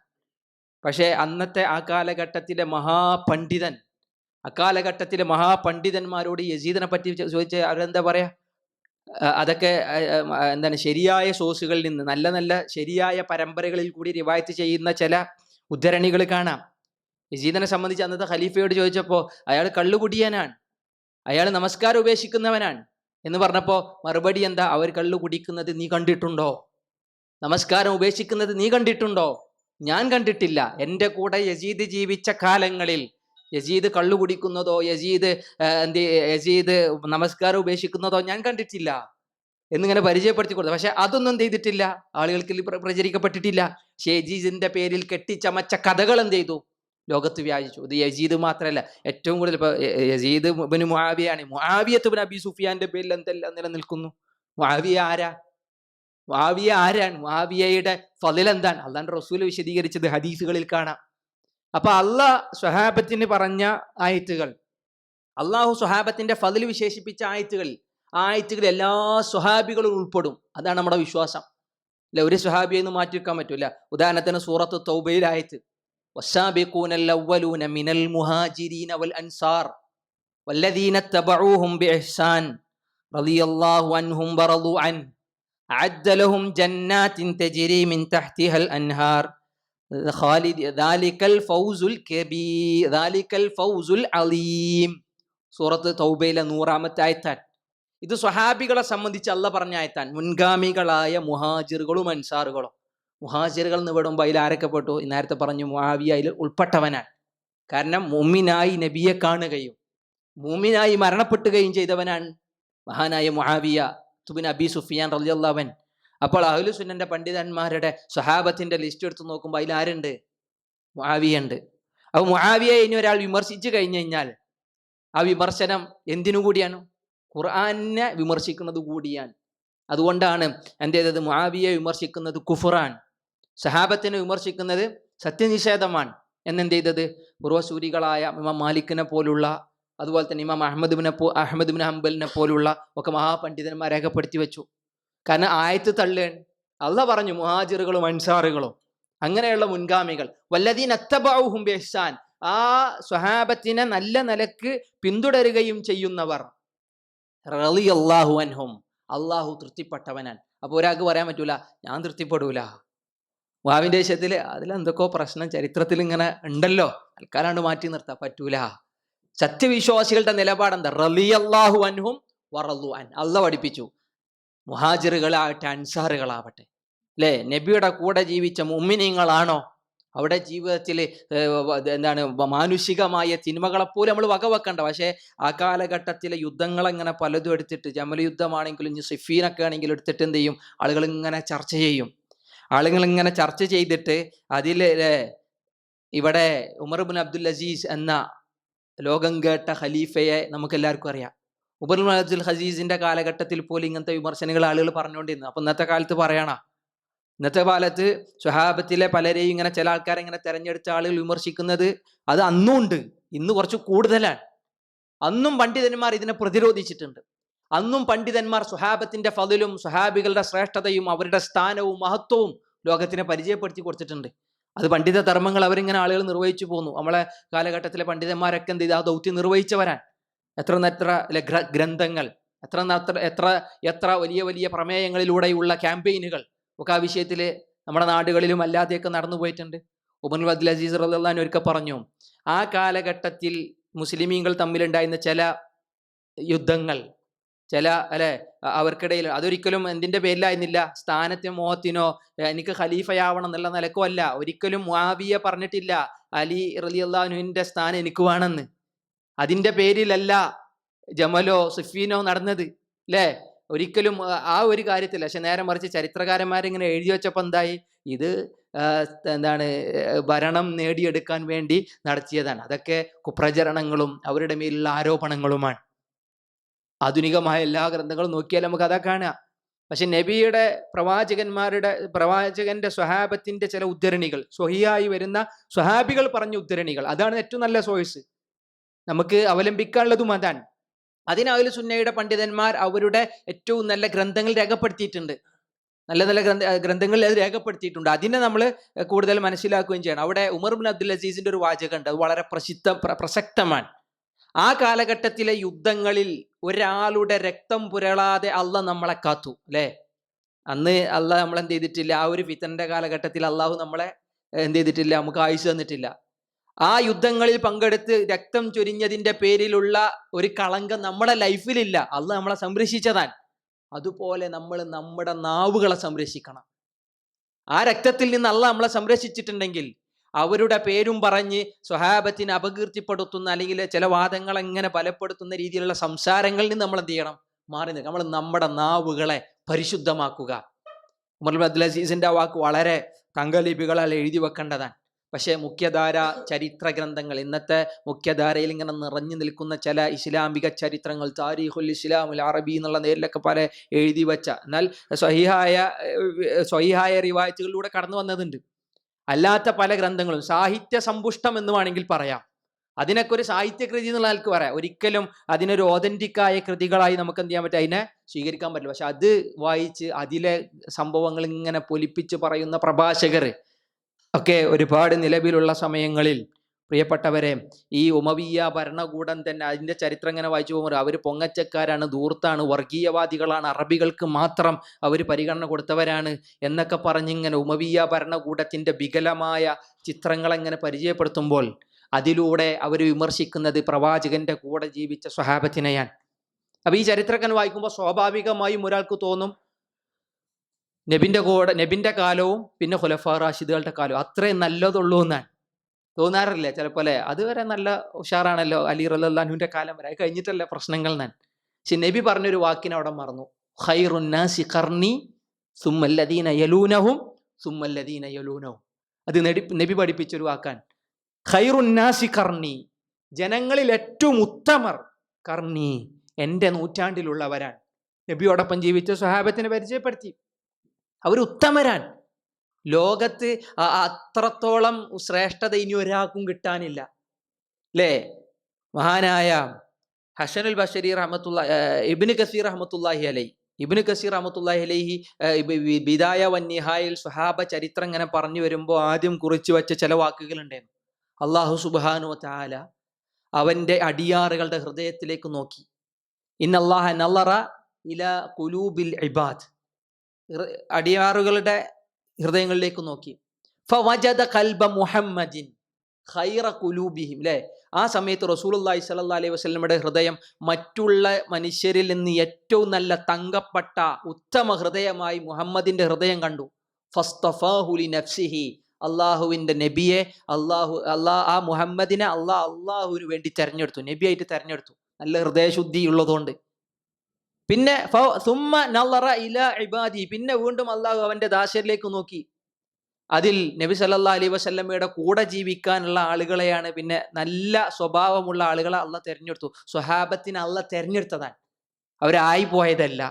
പക്ഷേ അന്നത്തെ ആ കാലഘട്ടത്തിലെ മഹാപണ്ഡിതന്മാരോട് യസീദിനെ പറ്റി ചോദിച്ച അവരെന്താ പറയാ, അതൊക്കെ എന്താണ്, ശരിയായ സോഴ്സുകളിൽ നിന്ന്, നല്ല നല്ല ശരിയായ പരമ്പരകളിൽ കൂടി റിവായത്ത് ചെയ്യുന്ന ചില ഉദ്ധരണികൾ കാണാം. യസീദിനെ സംബന്ധിച്ച് അന്നത്തെ ഖലീഫയോട് ചോദിച്ചപ്പോൾ അയാൾ കള്ളുകുടിയനാണ്, അയാൾ നമസ്കാരം ഉപേക്ഷിക്കുന്നവനാണ് എന്ന് പറഞ്ഞപ്പോൾ മറുപടി എന്താ, അവർ കള്ളു കുടിക്കുന്നത് നീ കണ്ടിട്ടുണ്ടോ, നമസ്കാരം ഉപേക്ഷിക്കുന്നത് നീ കണ്ടിട്ടുണ്ടോ? ഞാൻ കണ്ടിട്ടില്ല. എൻ്റെ കൂടെ യസീദ് ജീവിച്ച കാലങ്ങളിൽ യസീദ് കള്ളു കുടിക്കുന്നതോ യസീദ് നമസ്കാരം ഉപേക്ഷിക്കുന്നതോ ഞാൻ കണ്ടിട്ടില്ല എന്നിങ്ങനെ പരിചയപ്പെടുത്തി കൊടുത്തു. പക്ഷെ അതൊന്നും എന്ത് ചെയ്തിട്ടില്ല, ആളുകൾക്ക് പ്രചരിക്കപ്പെട്ടിട്ടില്ല. യസീദിന്റെ പേരിൽ കെട്ടിച്ചമച്ച കഥകൾ എന്ത് ചെയ്തു, ലോകത്ത് വ്യാപിച്ചു. ഇത് യസീദ് മാത്രമല്ല, ഏറ്റവും കൂടുതൽ ഇപ്പൊ യസീദ് ഇബ്നു മുആവിയാണ്. മുആവിയത്ത് ഇബ്നു അബീ സുഫിയാന്റെ പേരിൽ എന്തെല്ലാം നിലനിൽക്കുന്നു. മുആവിയ ആരാണ്? മുആവിയയുടെ ഫളിൽ എന്താണ്? അല്ലാഹുവിന്റെ റസൂൽ വിശദീകരിച്ചത് ഹദീസുകളിൽ കാണാം. അപ്പൊ അള്ളാഹ് സ്വഹാബത്തിന് പറഞ്ഞ ആയത്തുകൾ, അള്ളാഹു സ്വഹാബത്തിന്റെ ഫളിൽ വിശേഷിപ്പിച്ച ആയത്തുകളിൽ എല്ലാ സ്വഹാബികളും ഉൾപ്പെടും. അതാണ് നമ്മുടെ വിശ്വാസം. അല്ല, ഒരു സ്വഹാബിയെ ഒന്നും മാറ്റി വെക്കാൻ പറ്റൂല. ഉദാഹരണത്തിന് സൂറത്ത് തൗബയിൽ ആയത്ത്, والسابقون الأولون من المهاجرين والأنصار والذين اتبعوهم بإحسان رضي الله عنهم ورضوا عنه أعد لهم جنات تجري من تحتها الأنهار ذلك الفوز الكبير ذلك الفوز العظيم. സൂറത്ത് തൗബയിലെ 100-ാമത്തെ ആയത്താണ്. ഇത് സ്വഹാബികളെ സംബന്ധിച്ച് അല്ലാഹ് പറഞ്ഞ ആയത്താണ്. മുൻഗാമികളായ മുഹാജിറുകളും അൻസാറുകളും. മുഹാജിറുകൾ എന്ന് വിടുമ്പോൾ അതിൽ ആരൊക്കെ പെട്ടു? നേരത്തെ പറഞ്ഞു മുആവിയ അതിൽ ഉൾപ്പെട്ടവനാണ്. കാരണം മുഅ്മിനായി നബിയെ കാണുകയും മുഅ്മിനായി മരണപ്പെട്ടുകയും ചെയ്തവനാണ് മഹാനായ മുആവിയ ഇബ്നു അബീ സുഫിയാൻ റളിയല്ലാഹു അൻഹു. അപ്പോൾ അഹ്ലു സുന്നന്റെ പണ്ഡിതന്മാരുടെ സ്വഹാബത്തിന്റെ ലിസ്റ്റ് എടുത്ത് നോക്കുമ്പോൾ അതിൽ ആരുണ്ട്? മുആവിയ ഉണ്ട്. അപ്പോൾ മുആവിയയെ ഇനി ഒരാൾ വിമർശിച്ചു കഴിഞ്ഞു കഴിഞ്ഞാൽ ആ വിമർശനം എന്തിനു കൂടിയാണ്? ഖുർആനെ വിമർശിക്കുന്നത് കൂടിയാണ്. അതുകൊണ്ടാണ് എന്ത് ചെയ്തത്? മുആവിയയെ വിമർശിക്കുന്നത് കുഫ്റാൻ, സഹാബത്തിനെ വിമർശിക്കുന്നത് സത്യനിഷേധമാണ് എന്നെന്ത് ചെയ്തത്? പൂർവ്വസൂരികളായ ഇമാം മാലിക്കിനെ പോലുള്ള, അതുപോലെ തന്നെ ഇമാം അഹ്മദ് ബിൻ ഹംബലിനെ പോലുള്ള ഒക്കെ മഹാപണ്ഡിതന്മാർ രേഖപ്പെടുത്തി വെച്ചു. കാരണം ആയത്ത് തള്ളുകയാണ്. അള്ളാഹ് പറഞ്ഞു മുഹാജിറുകളും അൻസാറുകളും അങ്ങനെയുള്ള മുൻഗാമികൾ, വല്ലദീന അത്തബഉഹും ബിഇഹ്സാൻ, ആ സ്വഹാബത്തിനെ നല്ല നിലക്ക് പിന്തുടരുകയും ചെയ്യുന്നവർ, റളിയല്ലാഹു അൻഹും, അള്ളാഹു തൃപ്തിപ്പെട്ടവനാണ്. അപ്പോൾ ഒരാൾക്ക് പറയാൻ പറ്റൂല ഞാൻ തൃപ്തിപ്പെടൂല, വാവിൻ്റെ വിഷയത്തിൽ അതിലെന്തൊക്കെയോ പ്രശ്നം ചരിത്രത്തിൽ ഇങ്ങനെ ഉണ്ടല്ലോ, തൽക്കാലാണ്ട് മാറ്റി നിർത്താൻ പറ്റൂല. സത്യവിശ്വാസികളുടെ നിലപാടെന്താ? റളിയല്ലാഹു അൻഹും വറളു അൻ. അള്ളാഹ് പഠിപ്പിച്ചു. മുഹാജിറുകളാവട്ടെ അൻസാറുകളാവട്ടെ, അല്ലേ, നബിയുടെ കൂടെ ജീവിച്ച മുഅ്മിനീങ്ങളാണോ, അവിടെ ജീവിതത്തിൽ എന്താണ് മാനുഷികമായ തിന്മകളെപ്പോലും നമ്മൾ വകവെക്കണ്ട. പക്ഷേ ആ കാലഘട്ടത്തിലെ യുദ്ധങ്ങളെങ്ങനെ പലതും എടുത്തിട്ട്, ജമൽ യുദ്ധമാണെങ്കിലും ഇനി സിഫീനൊക്കെ ആണെങ്കിലും എടുത്തിട്ട് എന്ത് ചെയ്യും? ആളുകൾ ഇങ്ങനെ ചർച്ച ചെയ്യും. ആളുകൾ ഇങ്ങനെ ചർച്ച ചെയ്തിട്ട് അതിൽ ഇവിടെ ഉമർ ഇബ്നു അബ്ദുൽ അസീസ് എന്ന ലോകം കേട്ട ഖലീഫയെ നമുക്ക് എല്ലാവർക്കും അറിയാം. ഉമർ ഇബ്നു അബ്ദുൽ അസീസിന്റെ കാലഘട്ടത്തിൽ പോലും ഇങ്ങനത്തെ വിമർശനങ്ങൾ ആളുകൾ പറഞ്ഞുകൊണ്ടിരുന്നു. അപ്പൊ ഇന്നത്തെ കാലത്ത് പറയണം, ഇന്നത്തെ കാലത്ത് സ്വഹാബത്തിലെ പലരെയും ഇങ്ങനെ ചില ആൾക്കാരെ ഇങ്ങനെ തെരഞ്ഞെടുത്ത ആളുകൾ വിമർശിക്കുന്നത് അത് അന്നും ഉണ്ട്, ഇന്ന് കുറച്ച് കൂടുതലാണ്. അന്നും പണ്ഡിതന്മാർ ഇതിനെ പ്രതിരോധിച്ചിട്ടുണ്ട്. അന്നും പണ്ഡിതന്മാർ സ്വഹാബത്തിന്റെ ഫളിലും സ്വഹാബികളുടെ ശ്രേഷ്ഠതയും അവരുടെ സ്ഥാനവും മഹത്വവും ലോകത്തിനെ പരിചയപ്പെടുത്തി കൊടുത്തിട്ടുണ്ട്. അത് പണ്ഡിത ധർമ്മങ്ങൾ അവരിങ്ങനെ ആളുകൾ നിർവഹിച്ചു പോന്നു. നമ്മളെ കാലഘട്ടത്തിലെ പണ്ഡിതന്മാരൊക്കെ എന്ത് ചെയ്ത് ആ ദൗത്യം നിർവഹിച്ചവരാൻ. എത്ര ഗ്രന്ഥങ്ങൾ, എത്ര വലിയ വലിയ പ്രമേയങ്ങളിലൂടെയുള്ള ക്യാമ്പയിനുകൾ ഒക്കെ ആ വിഷയത്തിൽ നമ്മുടെ നാടുകളിലും അല്ലാതെയൊക്കെ നടന്നു പോയിട്ടുണ്ട്. ഉമർ ഇബ്നു അബ്ദുൽ അസീസ് റളിയല്ലാഹു അൻഹു ഒരിക്കൽ പറഞ്ഞു, ആ കാലഘട്ടത്തിൽ മുസ്ലിമീങ്ങൾ തമ്മിലുണ്ടായിരുന്ന ചില യുദ്ധങ്ങൾ, ചില അവർക്കിടയിൽ അതൊരിക്കലും എന്തിന്റെ പേരിലായിരുന്നില്ല, സ്ഥാനത്തിനോ മോഹത്തിനോ എനിക്ക് ഖലീഫയാവണം എന്നുള്ള നിലക്കോ അല്ല. ഒരിക്കലും മുആവിയ പറഞ്ഞിട്ടില്ല അലി റളിയല്ലാഹു അൻഹുവിന്റെ സ്ഥാനം എനിക്ക് വേണമെന്ന്. അതിന്റെ പേരിലല്ല ജമലോ സിഫീനോ നടന്നത്, അല്ലേ? ഒരിക്കലും ആ ഒരു കാര്യത്തില്ല. പക്ഷെ നേരെ മറിച്ച് ചരിത്രകാരന്മാരിങ്ങനെ എഴുതി വെച്ചപ്പോൾ എന്തായി? ഇത് എന്താണ് ഭരണം നേടിയെടുക്കാൻ വേണ്ടി നടത്തിയതാണ്. അതൊക്കെ കുപ്രചരണങ്ങളും അവരുടെ മേലുള്ള ആരോപണങ്ങളുമാണ്. ആധുനികമായ എല്ലാ ഗ്രന്ഥങ്ങളും നോക്കിയാൽ നമുക്ക് അതാ കാണാം. പക്ഷെ നബിയുടെ പ്രവാചകന്റെ സ്വഹാബത്തിന്റെ ചില ഉദ്ധരണികൾ, സ്വഹിയായി വരുന്ന സ്വഹാബികൾ പറഞ്ഞ ഉദ്ധരണികൾ, അതാണ് ഏറ്റവും നല്ല സോഴ്സ്. നമുക്ക് അവലംബിക്കാനുള്ളതും അതാണ്. അതിന് അഹ്ലു സുന്നയുടെ പണ്ഡിതന്മാർ അവരുടെ ഏറ്റവും നല്ല ഗ്രന്ഥങ്ങൾ രേഖപ്പെടുത്തിയിട്ടുണ്ട്. നല്ല നല്ല ഗ്രന്ഥങ്ങളിൽ അത് രേഖപ്പെടുത്തിയിട്ടുണ്ട്. അതിനെ നമ്മൾ കൂടുതൽ മനസ്സിലാക്കുകയും ചെയ്യണം. അവിടെ ഉമർ ഇബ്നു അബ്ദുൽ അസീസിന്റെ ഒരു വാചകമുണ്ട്, അത് വളരെ പ്രസക്തമാണ്. ആ കാലഘട്ടത്തിലെ യുദ്ധങ്ങളിൽ ഒരാളുടെ രക്തം പുരളാതെ അള്ളാഹ് നമ്മളെ കാത്തു, അല്ലേ? അന്ന് അള്ളാഹ് നമ്മളെന്ത് ചെയ്തിട്ടില്ല? ആ ഒരു ഫിത്തന്റെ കാലഘട്ടത്തിൽ അള്ളാഹു നമ്മളെ എന്ത് ചെയ്തിട്ടില്ല? നമുക്ക് ആയുസ് തന്നിട്ടില്ല. ആ യുദ്ധങ്ങളിൽ പങ്കെടുത്ത് രക്തം ചൊരിഞ്ഞതിന്റെ പേരിലുള്ള ഒരു കളങ്കം നമ്മുടെ ലൈഫിലില്ല. അള്ളാഹ് നമ്മളെ സംരക്ഷിച്ചതാണ്. അതുപോലെ നമ്മൾ നമ്മുടെ നാവുകളെ സംരക്ഷിക്കണം. ആ രക്തത്തിൽ നിന്ന് അള്ളാഹ് നമ്മളെ സംരക്ഷിച്ചിട്ടുണ്ടെങ്കിൽ അവരുടെ പേരും പറഞ്ഞ് സ്വഹാബത്തിനെ അപകീർത്തിപ്പെടുത്തുന്ന അല്ലെങ്കിൽ ചില വാദങ്ങൾ എങ്ങനെ ബലപ്പെടുത്തുന്ന രീതിയിലുള്ള സംസാരങ്ങളിൽ നിന്ന് നമ്മൾ എന്ത് ചെയ്യണം? മാറി നിൽക്കണം. നമ്മൾ നമ്മുടെ നാവുകളെ പരിശുദ്ധമാക്കുക. ഉമർ ഇബ്നു അബ്ദുൽ അസീസിന്റെ വാക്ക് വളരെ തങ്കലിപികളാൽ എഴുതി വെക്കേണ്ടതാണ്. പക്ഷേ മുഖ്യധാര ചരിത്ര ഗ്രന്ഥങ്ങൾ, ഇന്നത്തെ മുഖ്യധാരയിൽ ഇങ്ങനെ നിറഞ്ഞു നിൽക്കുന്ന ചില ഇസ്ലാമിക ചരിത്രങ്ങൾ, താരീഖുൽ ഇസ്ലാമുൽ അറബി എന്നുള്ള നേരിലൊക്കെ പല എഴുതി വെച്ച, എന്നാൽ സ്വഹീഹായ റിവായത്തുകളിലൂടെ കടന്നു വന്നതുണ്ട്. അല്ലാത്ത പല ഗ്രന്ഥങ്ങളും സാഹിത്യ സമ്പുഷ്ടം എന്ന് വേണമെങ്കിൽ പറയാം. അതിനൊക്കെ ഒരു സാഹിത്യകൃതി എന്നുള്ള ആൾക്ക് പറയാം. ഒരിക്കലും അതിനൊരു ഓതന്റിക്കായ കൃതികളായി നമുക്ക് എന്ത് ചെയ്യാൻ പറ്റും? അതിനെ സ്വീകരിക്കാൻ പറ്റില്ല. പക്ഷെ അത് വായിച്ച് അതിലെ സംഭവങ്ങൾ ഇങ്ങനെ പൊലിപ്പിച്ച് പറയുന്ന പ്രഭാഷകർ ഒക്കെ ഒരുപാട് നിലവിലുള്ള സമയങ്ങളിൽ, പ്രിയപ്പെട്ടവരെ, ഈ ഉമവിയ്യ ഭരണകൂടം തന്നെ അതിൻ്റെ ചരിത്രം ഇങ്ങനെ വായിച്ചു പോകുമ്പോൾ അവർ പൊങ്ങച്ചക്കാരാണ്, ധൂർത്താണ്, വർഗീയവാദികളാണ്, അറബികൾക്ക് മാത്രം അവർ പരിഗണന കൊടുത്തവരാണ് എന്നൊക്കെ പറഞ്ഞിങ്ങനെ ഉമവിയ്യ ഭരണകൂടത്തിൻ്റെ വികലമായ ചിത്രങ്ങളെങ്ങനെ പരിചയപ്പെടുത്തുമ്പോൾ അതിലൂടെ അവർ വിമർശിക്കുന്നത് പ്രവാചകന്റെ കൂടെ ജീവിച്ച സ്വഹാബത്തിനെയാണ്. അപ്പം ഈ ചരിത്രമൊക്കെ വായിക്കുമ്പോൾ സ്വാഭാവികമായും ഒരാൾക്ക് തോന്നും നബിന്റെ കാലവും പിന്നെ ഖുലഫാ റാഷിദുകളുടെ കാലവും അത്രയും നല്ലതുള്ളൂ എന്നാണ് തോന്നാറില്ല ചിലപ്പോൾ. അതുവരെ നല്ല ഉഷാറാണല്ലോ അലി റളിയല്ലാഹു അൻഹുവിന്റെ കാലം വരെ, അത് കഴിഞ്ഞിട്ടല്ല പ്രശ്നങ്ങൾ ഞാൻ. പക്ഷെ നബി പറഞ്ഞൊരു വാക്കിനെ അവിടെ മറന്നു. ഖൈറുൻ നാസി ഖർനി സുമ്മല്ലദീന യലൂനഹും സുമ്മല്ലദീന യലൂനഹും. അത് നബി പഠിപ്പിച്ചൊരു വാക്കാണ്. ഖൈറുന്നാസി കർണി, ജനങ്ങളിൽ ഏറ്റവും ഉത്തമർ കർണി, എൻ്റെ നൂറ്റാണ്ടിലുള്ളവരാണ്. നബിയോടൊപ്പം ജീവിച്ച സ്വഹാബത്തിനെ പരിചയപ്പെടുത്തി. അവർ ഉത്തമരാൻ. ലോകത്ത് അത്രത്തോളം ശ്രേഷ്ഠത ഇനി ഒരാൾക്കും കിട്ടാനില്ല അല്ലേ? മഹാനായ ഹസനുൽ ബസരി ഇബ്നു കസീർ റഹ്മത്തുള്ളാഹി അലൈഹി ബിദായ വന്നിഹായിൽ സ്വഹാബ ചരിത്രം ഇങ്ങനെ പറഞ്ഞു വരുമ്പോൾ ആദ്യം കുറിച്ചു വെച്ച ചില വാക്കുകളുണ്ടായിരുന്നു. അല്ലാഹു സുബ്ഹാനഹു വ തആല അവന്റെ അടിയാറുകളുടെ ഹൃദയത്തിലേക്ക് നോക്കി. ഇന്നല്ലാഹ നളറ ഇലാ ഖുലൂബിൽ ഇബാദ്, അടിയാറുകളുടെ ഹൃദയങ്ങളിലേക്ക് നോക്കി. ഫവജദ ഖൽബ മുഹമ്മദിൻ ഖൈറ ഖുലൂബിഹിം, അല്ലേ? ആ സമയത്ത് റസൂലുള്ളാഹി സ്വല്ലല്ലാഹു അലൈഹി വസല്ലമയുടെ ഹൃദയം മറ്റുള്ള മനുഷ്യരിൽ നിന്ന് ഏറ്റവും നല്ല തങ്കപ്പെട്ട ഉത്തമ ഹൃദയമായി മുഹമ്മദിന്റെ ഹൃദയം കണ്ടു. ഫസ്തഫാഹു ലിനഫ്സിഹി, അള്ളാഹുവിൻ്റെ നബിയെ ആ മുഹമ്മദിനെ അള്ളാഹുവിന് വേണ്ടി തെരഞ്ഞെടുത്തു, നബിയായിട്ട് തെരഞ്ഞെടുത്തു, നല്ല ഹൃദയശുദ്ധി ഉള്ളതുകൊണ്ട്. പിന്നെ സുമ്മ നളറ ഇലാ ഇബാദി, പിന്നെ വീണ്ടും അള്ളാഹു അവന്റെ ദാസരിലേക്ക് നോക്കി. അതിൽ നബി സല്ലല്ലാഹു അലൈഹി വസല്ലമയുടെ കൂടെ ജീവിക്കാനുള്ള ആളുകളെയാണ്, പിന്നെ നല്ല സ്വഭാവമുള്ള ആളുകളെ അള്ളാഹ് തെരഞ്ഞെടുത്തു. സ്വഹാബത്തിന് അള്ളാഹ് തെരഞ്ഞെടുത്തതാണ്, അവരായി പോയതല്ല.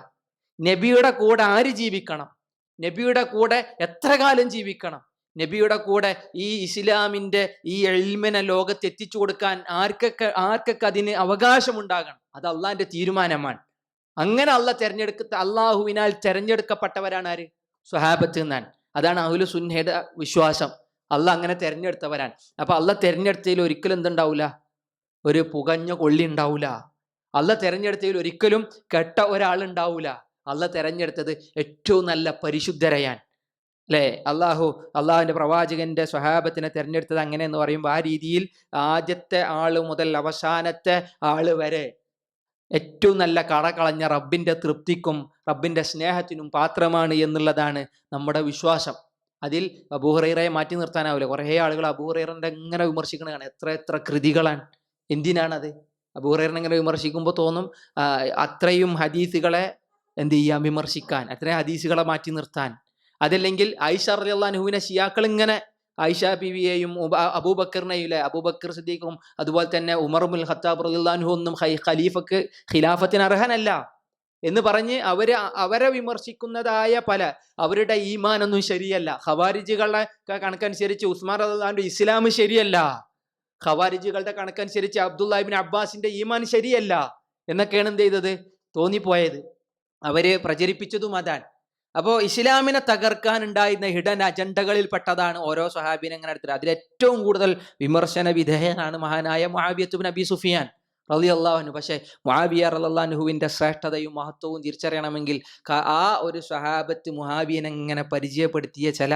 നബിയുടെ കൂടെ ആര് ജീവിക്കണം, നബിയുടെ കൂടെ എത്ര കാലം ജീവിക്കണം, നബിയുടെ കൂടെ ഈ ഇസ്ലാമിന്റെ ഈ ഇൽമിനെ ലോകത്ത് എത്തിച്ചു കൊടുക്കാൻ ആർക്കൊക്കെ അതിന് അവകാശമുണ്ടാകണം, അത് അള്ളാഹിന്റെ തീരുമാനമാണ്. അങ്ങനെ അള്ളാഹുവിനാൽ തെരഞ്ഞെടുക്കപ്പെട്ടവരാണ് ആര്? സ്വഹാബത്ത് എന്നാണ്. അതാണ് അഹ്ലു സുന്നയുടെ വിശ്വാസം. അള്ളാഹ് അങ്ങനെ തെരഞ്ഞെടുത്തവരാണ്. അപ്പൊ അള്ളാഹ് തെരഞ്ഞെടുത്തതിൽ ഒരിക്കലും എന്തുണ്ടാവൂല, ഒരു പുകഞ്ഞ കൊള്ളി ഉണ്ടാവൂല. അള്ളാഹ് തെരഞ്ഞെടുത്തതിൽ ഒരിക്കലും കെട്ട ഒരാളുണ്ടാവൂല. അള്ളാഹ് തെരഞ്ഞെടുത്തത് ഏറ്റവും നല്ല പരിശുദ്ധരയാൻ, അല്ലേ? അള്ളാഹുവിന്റെ പ്രവാചകന്റെ സ്വഹാബത്തിനെ തെരഞ്ഞെടുത്തത് അങ്ങനെ എന്ന് പറയുമ്പോൾ ആ രീതിയിൽ ആദ്യത്തെ ആള് മുതൽ അവസാനത്തെ ആള് വരെ ഏറ്റവും നല്ല കളഞ്ഞ റബ്ബിന്റെ തൃപ്തിക്കും റബ്ബിന്റെ സ്നേഹത്തിനും പാത്രമാണ് എന്നുള്ളതാണ് നമ്മുടെ വിശ്വാസം. അതിൽ അബൂ ഹുറൈറയെ മാറ്റി നിർത്താനാവില്ല. കുറേ ആളുകൾ അബൂ ഹുറൈറയെ എങ്ങനെ വിമർശിക്കണതാണ്, എത്ര കൃതികളാണ്, എന്തിനാണത്? അബൂ ഹുറൈറയെ എങ്ങനെ വിമർശിക്കുമ്പോൾ തോന്നും അത്രയും ഹദീസുകളെ എന്ത് ചെയ്യാം, വിമർശിക്കാൻ, അത്രയും ഹദീസുകളെ മാറ്റി നിർത്താൻ. അതല്ലെങ്കിൽ ആയിഷ റളിയല്ലാഹു അൻഹുവിനെ ശിയാക്കൾ ഇങ്ങനെ ആയിഷ ബീവിയെയും അബൂബക്കറിനെയും, അബൂബക്കർ സിദ്ദീഖും അതുപോലെ തന്നെ ഉമർ ഇബ്നുൽ ഖത്താബ് റളിയല്ലാഹു അൻഹു ഒന്നും ഖലീഫക്ക് ഖിലാഫത്തിന് അർഹനല്ല എന്ന് പറഞ്ഞ് അവരെ വിമർശിക്കുന്നതായ അവരുടെ ഈമാനൊന്നും ശരിയല്ല. ഖവാരിജികളുടെ കണക്കനുസരിച്ച് ഉസ്മാൻ റളിയല്ലാഹു അൻഹു ഇസ്ലാം ശരിയല്ല, ഖവാരിജികളുടെ കണക്കനുസരിച്ച് അബ്ദുല്ലാഹി ഇബ്നു അബ്ബാസിന്റെ ഈമാൻ ശരിയല്ല എന്നൊക്കെയാണ് എന്ത് ചെയ്തത്, തോന്നിപ്പോയത്. അവര് പ്രചരിപ്പിച്ചതും അതാണ്. അപ്പോൾ ഇസ്ലാമിനെ തകർക്കാൻ ഉണ്ടായിരുന്ന ഹിഡൻ അജണ്ടകളിൽ പെട്ടതാണ് ഓരോ സ്വഹാബിനെ അങ്ങനെ എടുത്തത്. അതിൽ ഏറ്റവും കൂടുതൽ വിമർശന വിധേയനാണ് മഹാനായ മുആവിയത്ത് ഇബ്നു അബി സുഫിയാൻ റളിയല്ലാഹു അൻഹു. പക്ഷേ മുആവിയ റളിയല്ലാഹു അൻഹുവിന്റെ ശ്രേഷ്ഠതയും മഹത്വവും തിരിച്ചറിയണമെങ്കിൽ ആ ഒരു സ്വഹാബത്ത് മുആവിയനെ ഇങ്ങനെ പരിചയപ്പെടുത്തിയ ചില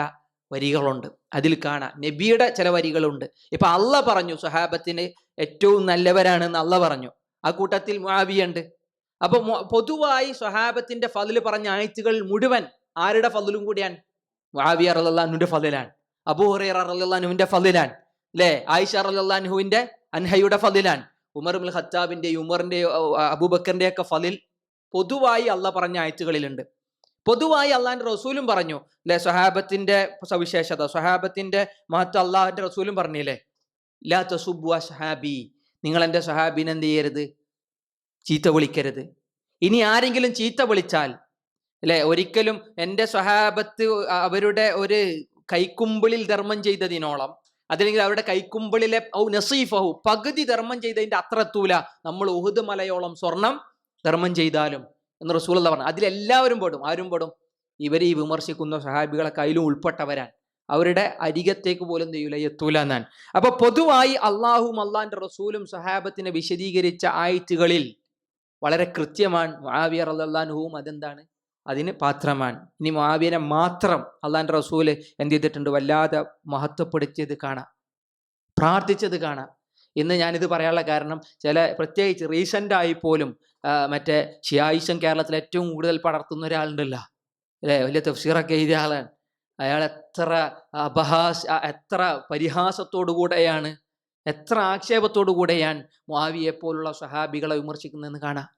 വരികളുണ്ട്. അതിൽ കാണാം നബിയുടെ ചില വരികളുണ്ട്. ഇപ്പൊ അള്ളാഹ് പറഞ്ഞു സ്വഹാബത്തിന് ഏറ്റവും നല്ലവരാണെന്ന് അള്ളാഹ് പറഞ്ഞു, ആ കൂട്ടത്തിൽ മുആവിയ ഉണ്ട്. അപ്പൊ പൊതുവായി സ്വഹാബത്തിന്റെ ഫضل പറഞ്ഞ ആയത്തുകൾ മുഴുവൻ ആരുടെ ഫضലും കൂടിയാണ്? മുആവിയ റളിയല്ലാഹു അൻഹുവിന്റെ ഫضലാണ്, അബൂ ഹുറൈറ റളിയല്ലാഹു അൻഹുവിന്റെ ഫضലാണ്, അല്ലേ? ആയിഷ റളിയല്ലാഹു അൻഹുവിന്റെ അൻഹയുടെ ഫضലാണ്, ഉമർ ഇബ്നുൽ ഖത്താബിന്റെയും ഉമറിന്റെയും അബൂബക്കറിന്റെ ഒക്കെ ഫضൽ പൊതുവായി അള്ളാഹ് പറഞ്ഞ ആയത്തുകളിലുണ്ട്. പൊതുവായി അള്ളാഹിന്റെ റസൂലും പറഞ്ഞു, അല്ലെ? സ്വഹാബത്തിന്റെ സവിശേഷത, സ്വഹാബത്തിന്റെ മഹത്വം അള്ളാഹിന്റെ റസൂലും പറഞ്ഞില്ലേ, ലാ തസുബ്ബു അസ്ഹാബി, നിങ്ങൾ എൻ്റെ സ്വഹാബിനെ എന്ത് ചെയ്യരുത്, ചീത്ത വിളിക്കരുത്. ഇനി ആരെങ്കിലും ചീത്ത വിളിച്ചാൽ, അല്ലെ, ഒരിക്കലും എൻ്റെ സ്വഹാബത്ത് അവരുടെ ഒരു കൈക്കുമ്പിളിൽ ധർമ്മം ചെയ്തതിനോളം, അതല്ലെങ്കിൽ അവരുടെ കൈക്കുമ്പിളിലെ നസീഫഹു പകുതി ധർമ്മം ചെയ്തതിന്റെ അത്ര എത്തൂല നമ്മൾ ഉഹുദ് മലയോളം സ്വർണം ധർമ്മം ചെയ്താലും എന്ന് റസൂലുള്ളാഹി പറഞ്ഞു. അതിലെല്ലാവരും പെടും. ആരും പെടും? ഇവർ ഈ വിമർശിക്കുന്ന സ്വഹാബികളെ കയ്യിലും ഉൾപ്പെട്ടവരാൻ. അവരുടെ അരികത്തേക്ക് പോലും എത്തൂല എന്നാണ്. അപ്പൊ പൊതുവായി അള്ളാഹും അള്ളാഹിന്റെ റസൂലും സ്വഹാബത്തിനെ വിശദീകരിച്ച ആയത്തുകളിൽ വളരെ കൃത്യമാണ് മുആവിയ റളിയല്ലാഹു അൻഹുവും അതെന്താണ്, അതിന് പാത്രമാണ്. ഇനി മുആവിയനെ മാത്രം അള്ളാഹിന്റെ റസൂല് എന്ത് ചെയ്തിട്ടുണ്ട്, വല്ലാതെ മഹത്വപ്പെടുത്തിയത് കാണാം, പ്രാർത്ഥിച്ചത് കാണാം. ഇന്ന് ഞാനിത് പറയാനുള്ള കാരണം, പ്രത്യേകിച്ച് റീസെന്റ് ആയി പോലും മറ്റേ ഷിയായിസം കേരളത്തിൽ ഏറ്റവും കൂടുതൽ പടർത്തുന്ന ഒരാളുണ്ടല്ലോ, അല്ലേ? വലിയ തഫ്സീറൊക്കെ എഴുതിയ ആളാണ്. അയാൾ എത്ര പരിഹാസത്തോടു കൂടെയാണ്, എത്ര ആക്ഷേപത്തോടു കൂടെയാണ് മുആവിയെ പോലുള്ള സ്വഹാബികളെ വിമർശിക്കുന്നതെന്ന് കാണാം.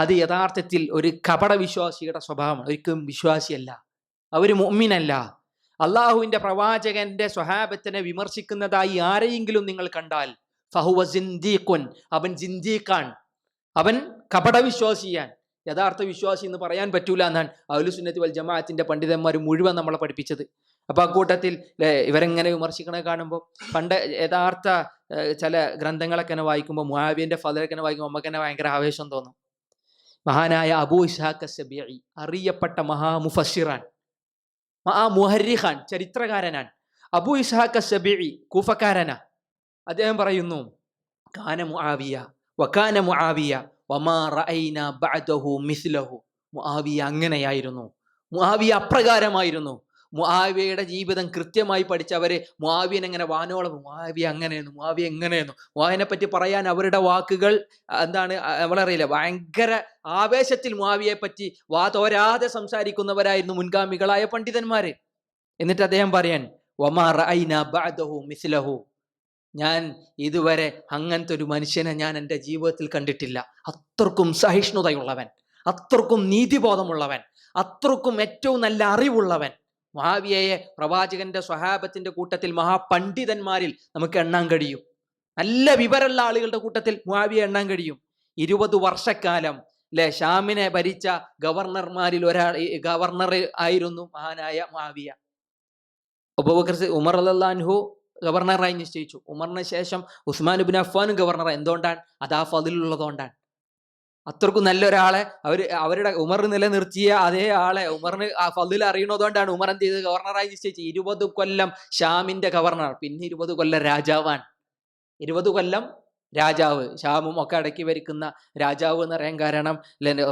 അത് യഥാർത്ഥത്തിൽ ഒരു കപട വിശ്വാസിയുടെ സ്വഭാവമാണ്. ഒരിക്കലും വിശ്വാസിയല്ല, അവർ മുഅ്മിനല്ല. അള്ളാഹുവിന്റെ പ്രവാചകന്റെ സ്വഹാബത്തിനെ വിമർശിക്കുന്നതായി ആരെയെങ്കിലും നിങ്ങൾ കണ്ടാൽ ഫഹുവ സിന്ദീഖുൻ, അവൻ സിന്ദീഖാൻ, അവൻ കപടവിശ്വാസിയാൻ. യഥാർത്ഥ വിശ്വാസി എന്ന് പറയാൻ പറ്റൂല എന്നാണ് അഹ്ലുസുന്നത്തി വൽ ജമാഅത്തിന്റെ പണ്ഡിതന്മാർ മുഴുവൻ നമ്മളെ പഠിപ്പിച്ചത്. അപ്പൊ അക്കൂട്ടത്തിൽ ഇവരെങ്ങനെ വിമർശിക്കണ കാണുമ്പോൾ പണ്ട് യഥാർത്ഥ ചില ഗ്രന്ഥങ്ങളൊക്കെ തന്നെ വായിക്കുമ്പോൾ, മുആവിയന്റെ ഫളലൊക്കെ തന്നെ വായിക്കുമ്പോൾ നമുക്ക് തന്നെ ഭയങ്കര ആവേശം തോന്നും. മഹാനായ അബൂ ഇസ്ഹാഖ് അസ്സബീഇ, അറിയപ്പെട്ട മഹാമുഫസ്സിറാൻ, മുഹർരിഖാൻ, ചരിത്രകാരനാണ്. അബൂ ഇസ്ഹാഖ് അസ്സബീഇ കൂഫക്കാരനാ. അദ്ദേഹം പറയുന്നു, കാന മുആവിയ വകാന മുആവിയ വമാ റഅയ്നാ ബഅദഹു മിസ്ലഹു. മുആവിയ അങ്ങനെയായിരുന്നു, മുആവിയ അപ്രകാരമായിരുന്നു. മുആവിയയുടെ ജീവിതം കൃത്യമായി പഠിച്ചവര് മുആവിയൻ എങ്ങനെ വാനോളം, മുആവിയ അങ്ങനെയായിരുന്നു, മുആവിയ എങ്ങനെയായിരുന്നു, മുആവിയനെ പറ്റി പറയാൻ അവരുടെ വാക്കുകൾ എന്താണ് നമ്മളറിയില്ല, ഭയങ്കര ആവേശത്തിൽ മുആവിയയെ പറ്റി വാതോരാതെ സംസാരിക്കുന്നവരായിരുന്നു മുൻഗാമികളായ പണ്ഡിതന്മാര്. എന്നിട്ട് അദ്ദേഹം പറയാൻ, വമാ റഅയ്നാ ബഅദഹു മിസ്ലഹു, ഞാൻ ഇതുവരെ അങ്ങനത്തെ ഒരു മനുഷ്യനെ ഞാൻ എൻ്റെ ജീവിതത്തിൽ കണ്ടിട്ടില്ല. അത്രക്കും സഹിഷ്ണുതയുള്ളവൻ, അത്രക്കും നീതിബോധമുള്ളവൻ, അത്രക്കും ഏറ്റവും നല്ല അറിവുള്ളവൻ. മുആവിയയെ പ്രവാചകന്റെ സ്വഹാബത്തിന്റെ കൂട്ടത്തിൽ മഹാപണ്ഡിതന്മാരിൽ നമുക്ക് എണ്ണാൻ കഴിയും. നല്ല വിവരമുള്ള ആളുകളുടെ കൂട്ടത്തിൽ മുആവിയ എണ്ണാൻ കഴിയും. 20 വർഷക്കാലം ഷാമിനെ ഭരിച്ച ഗവർണർമാരിൽ ഗവർണർ ആയിരുന്നു മഹാനായ മുആവിയ. അബൂബക്കർ ഉമർ റളിയല്ലാഹു അൻഹു ഗവർണറായി നിശ്ചയിച്ചു. ഉമറിന് ശേഷം ഉസ്മാൻ ഇബ്നു അഫ്ഫാൻ ഗവർണർ. എന്തുകൊണ്ടാണ്? അതാ ഫളിലുള്ളതുകൊണ്ടാണ്. അത്രക്കും നല്ലൊരാളെ അവരുടെ ഉമർ നിലനിർത്തിയ അതേ ആളെ ഉമറിന് ആ ഫളിൽ അറിയണതുകൊണ്ടാണ് ഉമർ എന്ത് ചെയ്ത് ഗവർണറായി നിശ്ചയിച്ചു. 20 കൊല്ലം ഷാമിന്റെ ഗവർണർ, പിന്നെ 20 കൊല്ലം രാജാവാണ്. 20 കൊല്ലം രാജാവ്, ഷാമും ഒക്കെ അടക്കി ഭരിക്കുന്ന രാജാവ് എന്ന് പറയാൻ കാരണം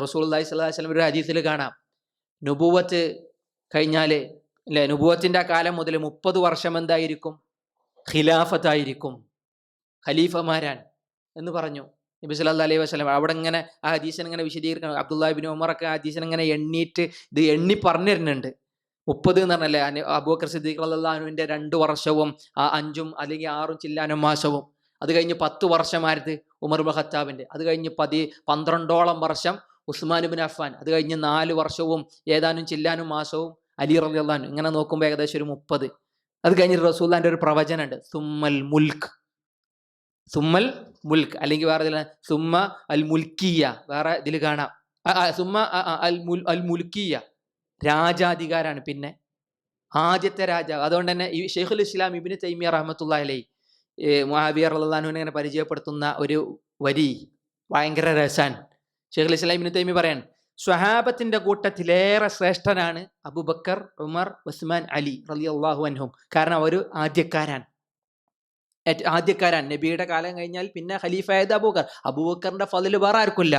റസൂലുള്ളാഹി സ്വല്ലല്ലാഹു അലൈഹി വസല്ലം ഒരു ഹദീസിൽ കാണാം, നുബുവത്ത് കഴിഞ്ഞാല് നുബുവത്തിന്റെ കാലം മുതൽ 30 വർഷം എന്തായിരിക്കും? ഖിലാഫത്തായിരിക്കും, ഖലീഫമാരാൻ എന്ന് പറഞ്ഞു നബി സല്ലല്ലാഹു അലൈഹി വസല്ലം. അവിടെ ഇങ്ങനെ ആ ഹദീസിനെ ഇങ്ങനെ വിശദീകരിക്കണം. അബ്ദുല്ലാഹി ഇബ്നു ഉമറൊക്കെ ആ ഹദീസിനെ ഇങ്ങനെ എണ്ണീറ്റ് ഇത് എണ്ണി പറഞ്ഞു തരുന്നുണ്ട്. 30 എന്ന് പറഞ്ഞല്ലേ, അബൂബക്കർ സിദ്ദീഖ് റളിയല്ലാഹു അൻഹുവിന്റെ 2 വർഷവും 5 അല്ലെങ്കിൽ 6 ചില്ലാനും മാസവും. അത് കഴിഞ്ഞ് 10 വർഷമായത് ഉമർ ഇബ്നു ഖത്താബിന്റെ. അത് കഴിഞ്ഞ് 12ഓളം വർഷം ഉസ്മാൻ ഇബ്നു അഫ്ഫാൻ. അത് കഴിഞ്ഞ് 4 വർഷവും ഏതാനും ചില്ലാനും മാസവും അലി റളിയല്ലാഹു അൻഹു. ഇങ്ങനെ നോക്കുമ്പോൾ ഏകദേശം ഒരു 30. അത് കഴിഞ്ഞിട്ട് റസൂലുള്ളാഹിന്റെ ഒരു പ്രവചനമുണ്ട്, സുമ്മൽ മുൽക്ക്, സുമ്മൽ മുൽക്ക്, അല്ലെങ്കിൽ വേറെ സുമ്മ അൽ മുൽക്കിയ, വേറെ ഇതിൽ കാണാം സുമ്മ അൽ മുൽക്കിയ, രാജാധികാരാണ് പിന്നെ ആദ്യത്തെ രാജാവ്. അതുകൊണ്ട് തന്നെ ഈ ഷെയ്ഖുൽ ഇസ്ലാം ഇബ്നു തൈമിയ്യ റഹ്മത്തുള്ളാഹി അലൈഹി മുആവിയ റളിയല്ലാഹു അൻഹുവിനെ ഇങ്ങനെ പരിചയപ്പെടുത്തുന്ന ഒരു വരി ഭയങ്കര രസാൻ. ഷെയ്ഖുൽ ഇസ്ലാം ഇബ്നു തൈമിയ്യ പറയാൻ, സ്വഹാബത്തിന്റെ കൂട്ടത്തിലേറെ ശ്രേഷ്ഠനാണ് അബൂബക്കർ, ഉമർ, ഉസ്മാൻ, അലി റളിയല്ലാഹു അൻഹും. കാരണം അവർ ആദ്യക്കാരാൻ. നബിയുടെ കാലം കഴിഞ്ഞാൽ പിന്നെ ഖലീഫയായത് അബൂബക്കർ. അബൂബക്കറിന്റെ ഫളില് വേറെ ആർക്കില്ല.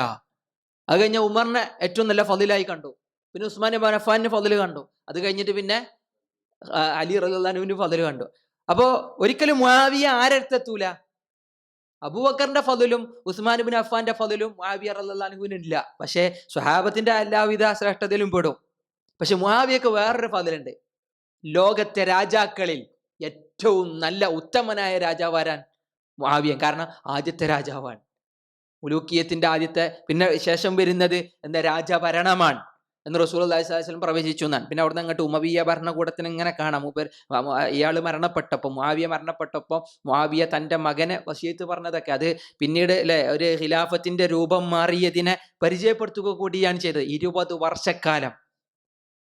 അത് കഴിഞ്ഞ ഉമറിനെ ഏറ്റവും നല്ല ഫളിലായി കണ്ടു, പിന്നെ ഉസ്മാൻ ഇബ്നു അഫ്ഫാനിന്റെ ഫളില് കണ്ടു, അത് കഴിഞ്ഞിട്ട് പിന്നെ അലി റളിയല്ലാഹു അൻഹുവിന്റെ ഫളില് കണ്ടു. അപ്പോ ഒരിക്കലും മുആവിയ ആരെടുത്തെത്തൂല. അബൂബക്കറിന്റെ ഫളിലും ഉസ്മാൻ ഇബ്നു അഫ്ഫാന്റെ ഫളിലും മുആവിയ റളിയല്ലാഹു അൻഹുവിന് ഇല്ല. പക്ഷേ സ്വഹാബത്തിന്റെ എല്ലാവിധ ശ്രേഷ്ഠതയിലും പെടും. പക്ഷെ മുആവിയക്ക് വേറൊരു ഫളിലുണ്ട്. ലോകത്തെ രാജാക്കളിൽ ഏറ്റവും നല്ല ഉത്തമനായ രാജാവാരാൻ? മുആവിയ. കാരണം ആദ്യത്തെ രാജാവാണ്, മുലൂക്കിയത്തിന്റെ ആദ്യത്തെ. പിന്നെ ശേഷം വരുന്നത് എന്താ? രാജഭരണമാണ് എന്ന് റസൂലുള്ളാഹി സ്വല്ലല്ലാഹു അലൈഹി വസല്ലം പ്രവചിച്ചു എന്നാണ്. പിന്നെ അവിടുന്ന് അങ്ങോട്ട് ഉമവിയ ഭരണകൂടത്തിന് ഇങ്ങനെ കാണാം. ഇയാൾ മരണപ്പെട്ടപ്പോൾ, മുആവിയ മരണപ്പെട്ടപ്പോൾ മുആവിയ തൻ്റെ മകനെ വസിയത്ത് പറഞ്ഞതൊക്കെ അത് പിന്നീട് ഒരു ഖിലാഫത്തിന്റെ രൂപം മാറിയതിനെ പരിചയപ്പെടുത്തുക കൂടിയാണ് ചെയ്തത്.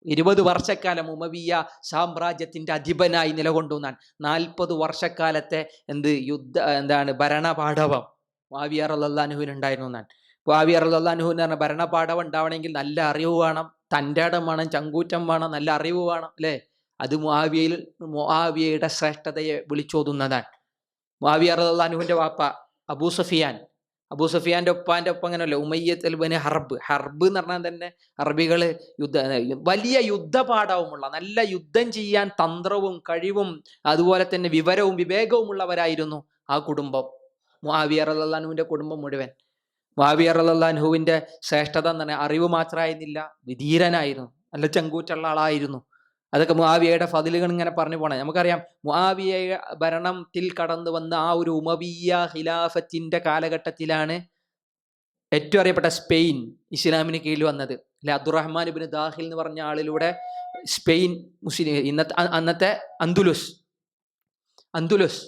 20 വർഷക്കാലം ഉമവിയ സാമ്രാജ്യത്തിന്റെ അധിപനായി നിലകൊണ്ടു എന്നാണ്. 40 വർഷക്കാലത്തെ ഭരണപാടവം മുആവിയ റളിയല്ലാഹു അൻഹുവിന് ഉണ്ടായിരുന്നു എന്നാണ്. മുആവിയ റളിയല്ലാഹു അൻഹു എന്ന് പറഞ്ഞ ഭരണപാടവം ഉണ്ടാവണമെങ്കിൽ നല്ല അറിവ് വേണം, തൻ്റെ ഇടം വേണം, ചങ്കൂറ്റം വേണം, നല്ല അറിവ് വേണം, അല്ലേ? അത് മുആവിയയുടെ ശ്രേഷ്ഠതയെ വിളിച്ചോതുന്നതാണ്. മുആവിയ റളിയല്ലാഹു അൻഹുവിന്റെ വാപ്പ അബൂ സുഫിയാന്റെ ഒപ്പാന്റെ ഒപ്പം അങ്ങനെയല്ലേ, ഉമയ്യത്ത് ഇബ്നു ഹർബ് എന്ന് പറഞ്ഞാൽ തന്നെ അറബികള് വലിയ യുദ്ധപാഠവുമുള്ള, നല്ല യുദ്ധം ചെയ്യാൻ തന്ത്രവും കഴിവും അതുപോലെ തന്നെ വിവരവും വിവേകവും ഉള്ളവരായിരുന്നു ആ കുടുംബം, മുആവിയ റളിയല്ലാഹു അൻഹുവിന്റെ കുടുംബം മുഴുവൻ. മുആവിയ റളിയല്ലാഹു അൻഹുവിന്റെ ശ്രേഷ്ഠത എന്ന് പറഞ്ഞാൽ അറിവ് മാത്രമായിരുന്നില്ല, വിധീരനായിരുന്നു, നല്ല ചങ്കൂറ്റുള്ള ആളായിരുന്നു. അതൊക്കെ മുആവിയയുടെ ഫളിലുകൾ ഇങ്ങനെ പറഞ്ഞു പോണേ. നമുക്കറിയാം മുആവിയ ഭരണത്തിൽ കടന്നു വന്ന ആ ഒരു ഉമവിയ ഖിലാഫത്തിന്റെ കാലഘട്ടത്തിലാണ് ഏറ്റവും അറിയപ്പെട്ട സ്പെയിൻ ഇസ്ലാമിന് കീഴിൽ വന്നത്. അല്ലെ, അബ്ദുറഹ്മാൻ ഇബ്നു ദാഹിൽ എന്ന് പറഞ്ഞ ആളിലൂടെ സ്പെയിൻ മുസ്ലിം അന്നത്തെ അന്തുലുസ്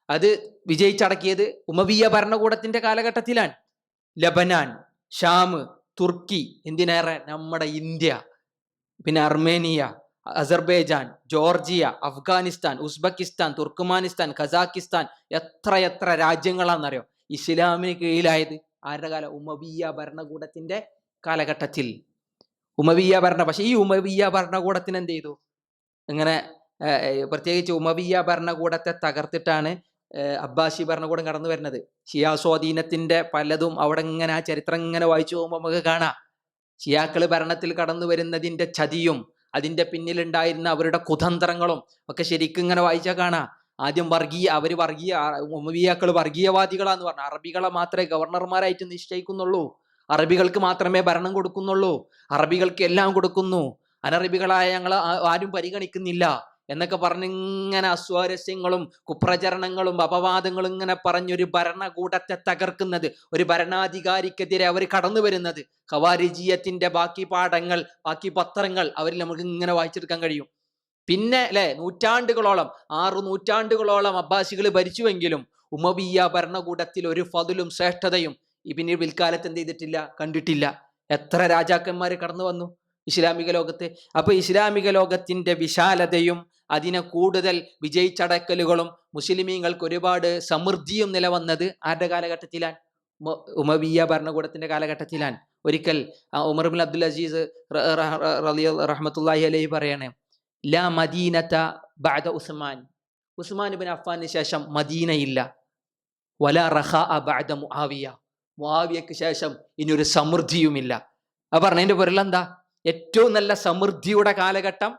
അത് വിജയിച്ചടക്കിയത് ഉമവിയ ഭരണകൂടത്തിന്റെ കാലഘട്ടത്തിലാണ്. ലബനാൻ, ഷാം, തുർക്കി, എന്തിനേറെ നമ്മുടെ ഇന്ത്യ, പിന്നെ Armenia, Azerbaijan, Georgia, Afghanistan, Uzbekistan, Turkmenistan, Kazakhstan, എത്ര രാജ്യങ്ങളാണെന്നറിയോ ഇസ്ലാമിന് കീഴിലായത്? ആരുടെ കാലം? ഉമവിയ ഭരണകൂടത്തിന്റെ കാലഘട്ടത്തിൽ. പക്ഷെ ഈ ഉമവിയ ഭരണകൂടത്തിന് എന്ത് ചെയ്തു? ഇങ്ങനെ പ്രത്യേകിച്ച് ഉമവിയ ഭരണകൂടത്തെ തകർത്തിട്ടാണ് അബ്ബാസി ഭരണകൂടം കടന്നു വരുന്നത്. ഷിയാ സ്വാധീനത്തിന്റെ പലതും അവിടെ ഇങ്ങനെ ആ ചരിത്രം ഇങ്ങനെ വായിച്ചു പോകുമ്പോൾ നമുക്ക് കാണാം. ഷിയാക്കള് ഭരണത്തിൽ കടന്നു വരുന്നതിന്റെ ചതിയും അതിന്റെ പിന്നിലുണ്ടായിരുന്ന അവരുടെ കുതന്ത്രങ്ങളും ഒക്കെ ശരിക്കും ഇങ്ങനെ വായിച്ചാൽ കാണാം. ആദ്യം ഉമവിയാക്കൾ വർഗീയവാദികളാന്ന് പറഞ്ഞു. അറബികളെ മാത്രമേ ഗവർണർമാരായിട്ട് നിശ്ചയിക്കുന്നുള്ളൂ, അറബികൾക്ക് മാത്രമേ ഭരണം കൊടുക്കുന്നുള്ളൂ, അറബികൾക്ക് എല്ലാം കൊടുക്കുന്നു, അനറബികളായ ഞങ്ങൾ ആരും പരിഗണിക്കുന്നില്ല എന്നൊക്കെ പറഞ്ഞിങ്ങനെ അസ്വാരസ്യങ്ങളും കുപ്രചരണങ്ങളും അപവാദങ്ങളും ഇങ്ങനെ പറഞ്ഞൊരു ഭരണകൂടത്തെ തകർക്കുന്നത്, ഒരു ഭരണാധികാരിക്കെതിരെ അവർ കടന്നു വരുന്നത്, ഖവാരിജിയത്തിന്റെ ബാക്കി പാഠങ്ങൾ, ബാക്കി പത്രങ്ങൾ അവരിൽ നമുക്ക് ഇങ്ങനെ വായിച്ചെടുക്കാൻ കഴിയും. പിന്നെ അല്ലെ, 6 നൂറ്റാണ്ടുകളോളം അബ്ബാസികൾ ഭരിച്ചുവെങ്കിലും ഉമവിയ ഭരണകൂടത്തിൽ ഒരു ഫضലും ശ്രേഷ്ഠതയും പിന്നെ പിൽക്കാലത്ത് എന്ത് ചെയ്തിട്ടില്ല, കണ്ടിട്ടില്ല. എത്ര രാജാക്കന്മാർ കടന്നു വന്നു ഇസ്ലാമിക ലോകത്ത്. അപ്പൊ ഇസ്ലാമിക ലോകത്തിന്റെ വിശാലതയും അതിനെ കൂടുതൽ വിജയിച്ചടക്കലുകളും മുസ്ലിമീങ്ങൾക്ക് ഒരുപാട് സമൃദ്ധിയും നിലവന്നത് ആരുടെ കാലഘട്ടത്തിലാണ്? ഉമവിയ ഭരണകൂടത്തിന്റെ കാലഘട്ടത്തിലാണ്. ഒരിക്കൽ ഉമർ ഇബ്നു അബ്ദുൽ അസീസ് റഹ്മത്തുള്ളാഹി അലൈഹി പറയാണ്, ലാ മദീനത ബഅദ ഉസ്മാൻ ഇബ്നു അഫ്ഫാന് ശേഷം മദീനയില്ല. വലാ റഖാ ബഅദ മുആവിയക്ക് ശേഷം ഇനി ഒരു സമൃദ്ധിയുമില്ല. അത് പറഞ്ഞതിന്റെ പൊരുൾ എന്താ? ഏറ്റവും നല്ല സമൃദ്ധിയുടെ കാലഘട്ടം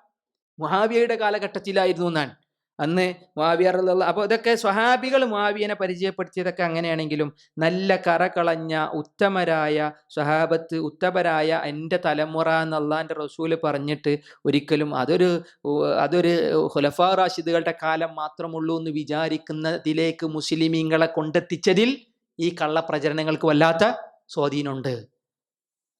മുആവിയയുടെ കാലഘട്ടത്തിലായിരുന്നു എന്നാണ്. അന്ന് മുആവിയ റളിയല്ലാഹു, അപ്പോൾ ഇതൊക്കെ സ്വഹാബികൾ മുആവിയനെ പരിചയപ്പെടുത്തിയതൊക്കെ അങ്ങനെയാണെങ്കിലും നല്ല കറകളഞ്ഞ ഉത്തമരായ സ്വഹാബത്ത്, ഉത്തമരായ എൻ്റെ തലമുറ എന്ന് അള്ളാന്റെ റസൂല് പറഞ്ഞിട്ട് ഒരിക്കലും അതൊരു ഖുലഫാ റാഷിദുകളുടെ കാലം മാത്രമുള്ളൂ എന്ന് വിചാരിക്കുന്നതിലേക്ക് മുസ്ലിമീങ്ങളെ കൊണ്ടെത്തിച്ചതിൽ ഈ കള്ളപ്രചരണങ്ങൾക്ക് വല്ലാത്ത സ്വാധീനമുണ്ട്.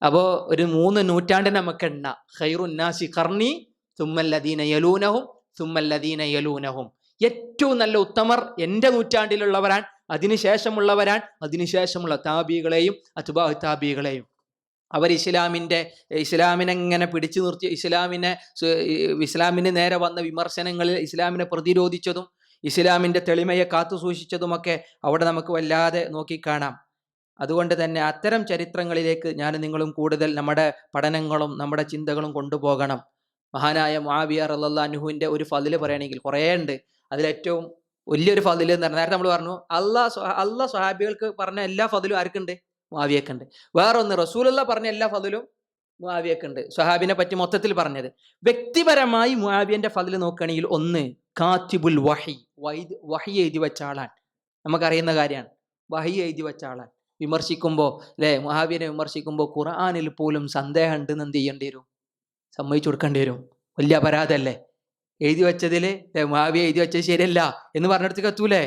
അപ്പോ ഒരു 3 നൂറ്റാണ്ടിന് നമുക്ക് എണ്ണ. ഖൈറുന്നാസി ഖർനി സുമ്മല്ലദീന യലൂനഹും സുമ്മല്ലദീന യലൂനഹും. ഏറ്റവും നല്ല ഉത്തമർ എൻ്റെ നൂറ്റാണ്ടിലുള്ളവരാൻ, അതിനുശേഷമുള്ളവരാൻ, അതിനുശേഷമുള്ള താബികളെയും അത്ബാഉ താബികളെയും. അവർ ഇസ്ലാമിനെ ഇങ്ങനെ പിടിച്ചു നിർത്തി, ഇസ്ലാമിന് നേരെ വന്ന വിമർശനങ്ങളിൽ ഇസ്ലാമിനെ പ്രതിരോധിച്ചതും ഇസ്ലാമിന്റെ തെളിമയെ കാത്തു സൂക്ഷിച്ചതുമൊക്കെ അവിടെ നമുക്ക് വല്ലാതെ നോക്കിക്കാണാം. അതുകൊണ്ട് തന്നെ അത്തരം ചരിത്രങ്ങളിലേക്ക് ഞാൻ നിങ്ങളും കൂടുതൽ നമ്മുടെ പഠനങ്ങളും നമ്മുടെ ചിന്തകളും കൊണ്ടുപോകണം. മഹാനായ മുആവിയ റളിയല്ലാഹു അൻഹുവിന്റെ ഒരു ഫളില് പറയുകയാണെങ്കിൽ കുറേ ഉണ്ട്. അതിലേറ്റവും വലിയൊരു ഫളില് എന്ന് പറഞ്ഞാൽ, നേരത്തെ നമ്മൾ പറഞ്ഞു അള്ളാഹ് സ്വഹാബികൾക്ക് പറഞ്ഞ എല്ലാ ഫളിലും ആർക്കുണ്ട്? മുആവിയക്കുണ്ട്. വേറൊന്ന്, റസൂലുള്ളാഹ് പറഞ്ഞ എല്ലാ ഫളിലും മുആവിയക്കുണ്ട്. സ്വഹാബിനെ പറ്റി മൊത്തത്തിൽ പറഞ്ഞത്. വ്യക്തിപരമായി മുആവിയന്റെ ഫളില് നോക്കുകയാണെങ്കിൽ, ഒന്ന്, കാത്തിബുൽ വഹി എഴുതി വെച്ച ആളാണ്. നമുക്കറിയുന്ന കാര്യമാണ്, വഹി എഴുതി വെച്ച ആളാണ്. വിമർശിക്കുമ്പോൾ മുആവിയനെ വിമർശിക്കുമ്പോൾ ഖുർആനിൽ പോലും സന്ദേഹം ഉണ്ടെന്ന് എന്ത് ചെയ്യേണ്ടി വരും? സമ്മതിച്ചു കൊടുക്കേണ്ടി വരും. വലിയ അപരാധമല്ലേ? എഴുതി വെച്ചതിൽ മുആവിയ എഴുതി വെച്ചത് ശരിയല്ല എന്ന് പറഞ്ഞിടത്തേക്ക് എത്തൂലേ?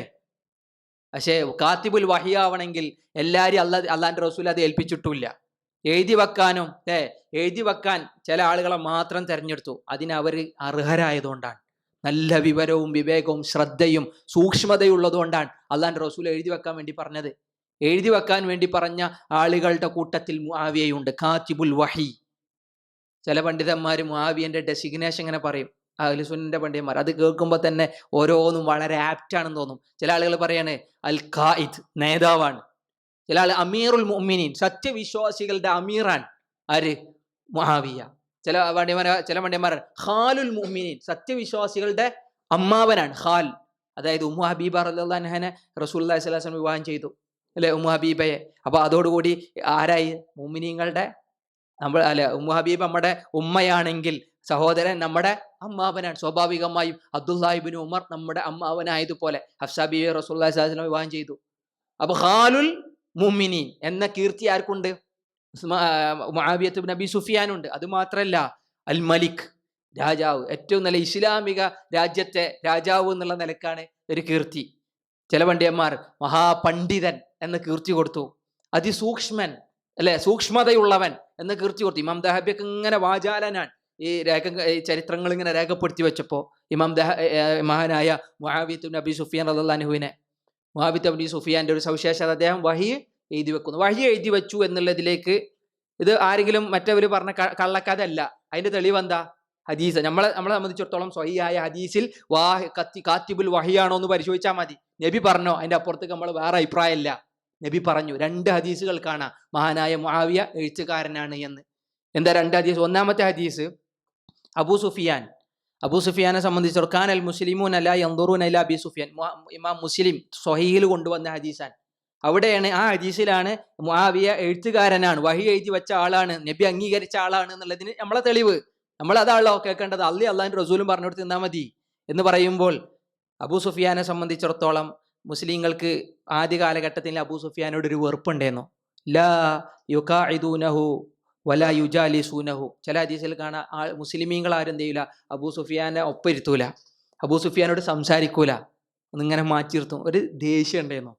പക്ഷേ കാത്തിബുൽ വഹി ആവണമെങ്കിൽ എല്ലാവരും അള്ളാന്റെ റസൂൽ അത് ഏൽപ്പിച്ചിട്ടില്ല. എഴുതി വെക്കാൻ ചില ആളുകളെ മാത്രം തെരഞ്ഞെടുത്തു. അവർ അർഹരായതുകൊണ്ടാണ്. നല്ല വിവരവും വിവേകവും ശ്രദ്ധയും സൂക്ഷ്മതയുള്ളതുകൊണ്ടാണ് അള്ളാന്റെ റസൂൽ എഴുതി വെക്കാൻ വേണ്ടി പറഞ്ഞത്. എഴുതി വെക്കാൻ വേണ്ടി പറഞ്ഞ ആളുകളുടെ കൂട്ടത്തിൽ മുആവിയയുണ്ട്, കാത്തിബുൽ വഹി. ചില പണ്ഡിതന്മാർ മുആവിയന്റെ ഡെസിഗ്നേഷൻ ഇങ്ങനെ പറയും, അഹ്ലുസുന്നന്റെ പണ്ഡിതന്മാർ. അത് കേൾക്കുമ്പോൾ തന്നെ ഓരോന്നും വളരെ ആപ്റ്റാണെന്ന് തോന്നും. ചില ആളുകൾ പറയാണ് അൽ ഖായിദ്, നേതാവാണ്. ചില ആൾ അമീറുൽ മുഅ്മിനീൻ, സത്യവിശ്വാസികളുടെ അമീറാൻ. ആര്? മുആവിയ. ചില പണ്ഡിതന്മാർ ഖാലുൽ മുഅ്മിനീൻ, സത്യവിശ്വാസികളുടെ അമ്മാവനാണ്. ഖാൽ, അതായത് ഉമ്മു ഹബീബ റളിയല്ലാഹു അൻഹനെ റസൂലുള്ളാഹി സ്വല്ലല്ലാഹു അലൈഹി വസല്ലം വിവാഹം ചെയ്തു അല്ലെ, ഉമ്മു ഹബീബയെ. അപ്പൊ അതോടുകൂടി ആരായി? മുഅ്മിനീങ്ങളുടെ ഉമ്മു ഹബീബ നമ്മുടെ ഉമ്മയാണെങ്കിൽ സഹോദരൻ നമ്മുടെ അമ്മാവനാണ്. സ്വാഭാവികമായും അബ്ദുല്ലാഹി ഇബ്നു ഉമർ നമ്മുടെ അമ്മാവനായതുപോലെ ഹഫ്സ ബീവി റസൂലുള്ളാഹി സ്വല്ലല്ലാഹു അലൈഹി വസല്ലം വിവാഹം ചെയ്തു. അപ്പൊ ഖാലുൽ മുഅ്മിനീൻ എന്ന കീർത്തി ആർക്കുണ്ട്? മുആവിയത്ത് ഇബ്നു അബീ സുഫിയാനുണ്ട്. അത് മാത്രല്ല, അൽ മലിക്, രാജാവ്, ഏറ്റവും നല്ല ഇസ്ലാമിക രാജ്യത്തെ രാജാവ് എന്നുള്ള നിലക്കാണ് ഒരു കീർത്തി. ചില പണ്ഡിതന്മാർ മഹാപണ്ഡിതൻ എന്ന കീർത്തി കൊടുത്തു. അതിസൂക്ഷ്മൻ, അല്ലെ, സൂക്ഷ്മതയുള്ളവൻ എന്ന് കീർത്തി കൊടുത്തു. ഇമാം ദഹബിയൊക്കെ ഇങ്ങനെ വാചാലനാണ്. ഈ ചരിത്രങ്ങൾ ഇങ്ങനെ രേഖപ്പെടുത്തി വെച്ചപ്പോൾ മഹാനായ മുആവിയ്യ ഇബ്നു അബീ സുഫിയാൻ റളിയല്ലാഹു അൻഹുവിനെ, മുആവിയ്യ ഇബ്നു സുഫിയാന്റെ ഒരു സവിശേഷത, അദ്ദേഹം വഹി എഴുതി വെക്കുന്നു. വഹി എഴുതി വെച്ചു എന്നുള്ളതിലേക്ക്, ഇത് ആരെങ്കിലും മറ്റവർ പറഞ്ഞ കള്ളക്കഥ അല്ല. അതിന്റെ തെളിവ് എന്താ? ഹദീസ്. നമ്മളെ സംബന്ധിച്ചിടത്തോളം സ്വഹീഹായ ഹദീസിൽ കാത്തിബുൽ വഹിയാണോ എന്ന് പരിശോധിച്ചാൽ മതി. നബി പറഞ്ഞോ, അതിന്റെ അപ്പുറത്തേക്ക് നമ്മൾ വേറെ അഭിപ്രായമില്ല. നബി പറഞ്ഞു. 2 ഹദീസുകൾ കാണാം മഹാനായ മുആവിയ എഴുത്തുകാരനാണ് എന്ന്. എന്താ 2 ഹദീസ്? ഒന്നാമത്തെ ഹദീസ് അബൂ സുഫിയാനെ സംബന്ധിച്ചിടത്തോളം കാനൽ മുസ്ലിമൂന ലാ യൻദുറൂന ഇലാ അബീ സുഫിയാൻ, ഇമാം മുസ്ലിം സ്വഹീഹിൽ കൊണ്ടുവന്ന ഹദീസാൻ. അവിടെയാണ്, ആ ഹദീസിലാണ് മുആവിയ എഴുത്തുകാരനാണ്, വഹി എഴുതി വെച്ച ആളാണ്, നബി അംഗീകരിച്ച ആളാണ് എന്നുള്ളതിന് നമ്മളെ തെളിവ്. നമ്മൾ അതാണല്ലോ കേൾക്കേണ്ടത്. അള്ളാഹിന്റെ റസൂലും പറഞ്ഞു കൊടുത്ത് നിന്നാൽ മതി എന്ന് പറയുമ്പോൾ, അബൂ സുഫിയാനെ സംബന്ധിച്ചിടത്തോളം മുസ്ലിങ്ങൾക്ക് ആദ്യ കാലഘട്ടത്തിൽ അബൂ സുഫിയാനോട് ഒരു വെറുപ്പുണ്ടായിരുന്നു. ലാ യുഖാഇദൂനഹു വലാ യുജാലിസൂനഹു. ചില ഹദീസിൽ കാണാം, മുസ്ലിമീങ്ങൾ ആരും എന്ത് ചെയ്യൂല, അബൂ സുഫിയാനെ ഒപ്പിരുത്തൂല, അബൂ സുഫിയാനോട് സംസാരിക്കൂല, ഒന്നിങ്ങനെ മാറ്റി നിർത്തും. ഒരു ദേഷ്യം ഉണ്ടായിരുന്നു.